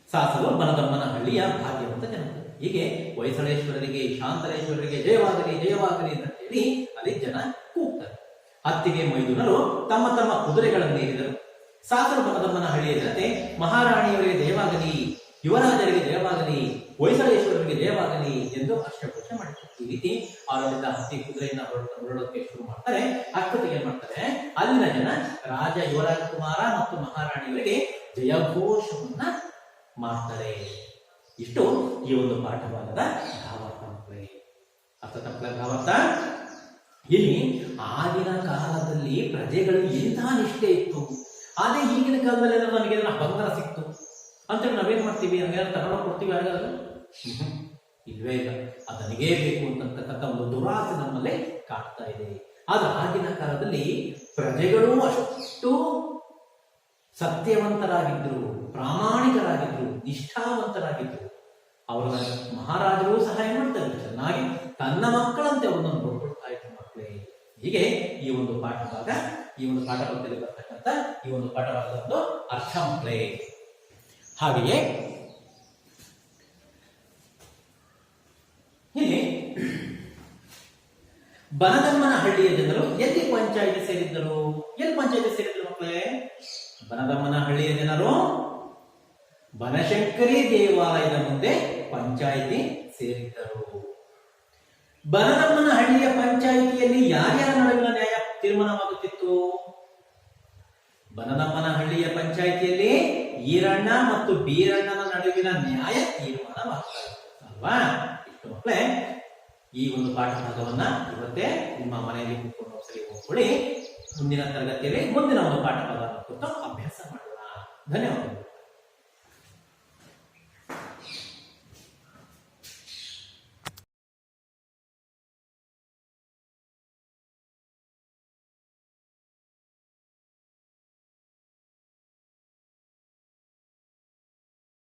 ಸಾಸಲು ಬನದಮ್ಮನ ಹಳ್ಳಿಯ ಭಾಗ್ಯವಂತ ಜನತೆ. ಹೀಗೆ ಹೊಯ್ಸಳೇಶ್ವರರಿಗೆ, ಶಾಂತಲೇಶ್ವರರಿಗೆ ಜಯವಾಗಲಿ ಜಯವಾಗಲಿ ಅಂತ ಹೇಳಿ ಅಲ್ಲಿ ಜನ ಕೂಗ್ತಾರೆ. ಅತ್ತಿಗೆ ಮೈದುನರು ತಮ್ಮ ತಮ್ಮ ಕುದುರೆಗಳನ್ನೇರಿದರು. ಸಾಸಲು ಬನದಮ್ಮನ ಹಳ್ಳಿಯ ಜನತೆ ಮಹಾರಾಣಿಯವರಿಗೆ ಜಯವಾಗಲಿ, ಯುವರಾಜರಿಗೆ ಜಯವಾಗಲಿ, ಹೊಯ್ಸಳೇಶ್ವರರಿಗೆ ಜಯವಾಗಲಿ ಎಂದು ಅಷ್ಟಘೋಷ ಮಾಡಿದರು. ಈ ರೀತಿ ಅವರಿಂದ ಹತ್ತಿ ಕುದುರೆಯನ್ನ ಹೊರಡೋಕೆ ಶುರು ಮಾಡ್ತಾರೆ. ಅಷ್ಟೊತ್ತಿಗೆ ಏನ್ ಮಾಡ್ತಾರೆ, ಅಲ್ಲಿನ ಜನ ರಾಜ ಯುವರಾಜ ಕುಮಾರ ಮತ್ತು ಮಹಾರಾಣಿಯವರಿಗೆ ಜಯಘೋಷವನ್ನ ಮಾಡ್ತಾರೆ. ಇಷ್ಟು ಈ ಒಂದು ಪಾಠವಾದ ಭಾವಾರ್ಥ. ಅರ್ಥ ತಪ್ಪಲ ಭಾವಾರ್ಥ. ಇಲ್ಲಿ ಆಗಿನ ಕಾಲದಲ್ಲಿ ಪ್ರಜೆಗಳು ಎಂತಹ ನಿಷ್ಠೆ ಇತ್ತು, ಆದ್ರೆ ಈಗಿನ ಕಾಲದಲ್ಲಿ ನಮಗೆ ಬಂಗಾರ ಸಿಕ್ತು ಅಂತೇಳಿ ನಾವೇನ್ ಮಾಡ್ತೀವಿ, ಹಂಗೇನಾದ್ರು ತಗೊಂಡು ಕೊಡ್ತೀವಿ, ಹಾಗಾದ್ರೆ ಇಲ್ವೇ ಇಲ್ಲ, ಅದನಿಗೇ ಬೇಕು ಅಂತಕ್ಕಂಥ ಒಂದು ದುರಾಸೆ ನಮ್ಮಲ್ಲೇ ಕಾಡ್ತಾ ಇದೆ. ಆದ್ರೆ ಆಗಿನ ಕಾಲದಲ್ಲಿ ಪ್ರಜೆಗಳು ಅಷ್ಟು ಸತ್ಯವಂತರಾಗಿದ್ರು, ಪ್ರಾಮಾಣಿಕರಾಗಿದ್ರು, ನಿಷ್ಠಾವಂತರಾಗಿದ್ರು. ಅವರ ಮಹಾರಾಜರು ಸಹಾಯ ಮಾಡ್ತಾರೆ, ಚೆನ್ನಾಗಿ ತನ್ನ ಮಕ್ಕಳಂತೆ ಅವರನ್ನು ನೋಡ್ಕೊಳ್ತಾ ಇದ್ರು ಮಕ್ಕಳೇ. ಹೀಗೆ ಈ ಒಂದು ಪಾಠದಲ್ಲಿ ಬರ್ತಕ್ಕಂಥ ಈ ಒಂದು ಪಾಠವಾದ ಒಂದು ಅರ್ಥ ಮಕ್ಕಳೇ. ಹಾಗೆಯೇ ಇಲ್ಲಿ ಬನದಮ್ಮನ ಹಳ್ಳಿಯ ಜನರು ಎಲ್ಲಿ ಪಂಚಾಯಿತಿ ಸೇರಿದ್ದರು? ಮಕ್ಕಳೇ? ಬನದಮ್ಮನ ಹಳ್ಳಿಯ ಜನರು ಬನಶಂಕರಿ ದೇವಾಲಯದ ಮುಂದೆ ಪಂಚಾಯಿತಿ ಸೇರಿದ್ದರು. ಬನದಮ್ಮನ ಹಳ್ಳಿಯ ಪಂಚಾಯಿತಿಯಲ್ಲಿ ಯಾರ್ಯಾರ ನಡುವಿನ ನ್ಯಾಯ ತೀರ್ಮಾನವಾಗುತ್ತಿತ್ತು? ಬನದಮ್ಮನ ಹಳ್ಳಿಯ ಪಂಚಾಯಿತಿಯಲ್ಲಿ ಈರಣ್ಣ ಮತ್ತು ಬೀರಣ್ಣನ ನಡುವಿನ ನ್ಯಾಯ ತೀರ್ಮಾನವಾಗ್ತಾ ಇತ್ತು ಅಲ್ವಾ? ಇಷ್ಟು ಮಕ್ಕಳೇ, ಈ ಒಂದು ಪಾಠ ಭಾಗವನ್ನ ಇವತ್ತೇ ನಿಮ್ಮ ಮನೆಯಲ್ಲಿ ಕೂತ್ಕೊಂಡು ಸರಿ ಓದ್ಕೊಳ್ಳಿ. ಮುಂದಿನ ತರಗತಿಯಲ್ಲಿ ಮುಂದಿನ ಒಂದು ಪಾಠ ಭಾಗ ಅಭ್ಯಾಸ ಮಾಡೋಣ. ಧನ್ಯವಾದಗಳು.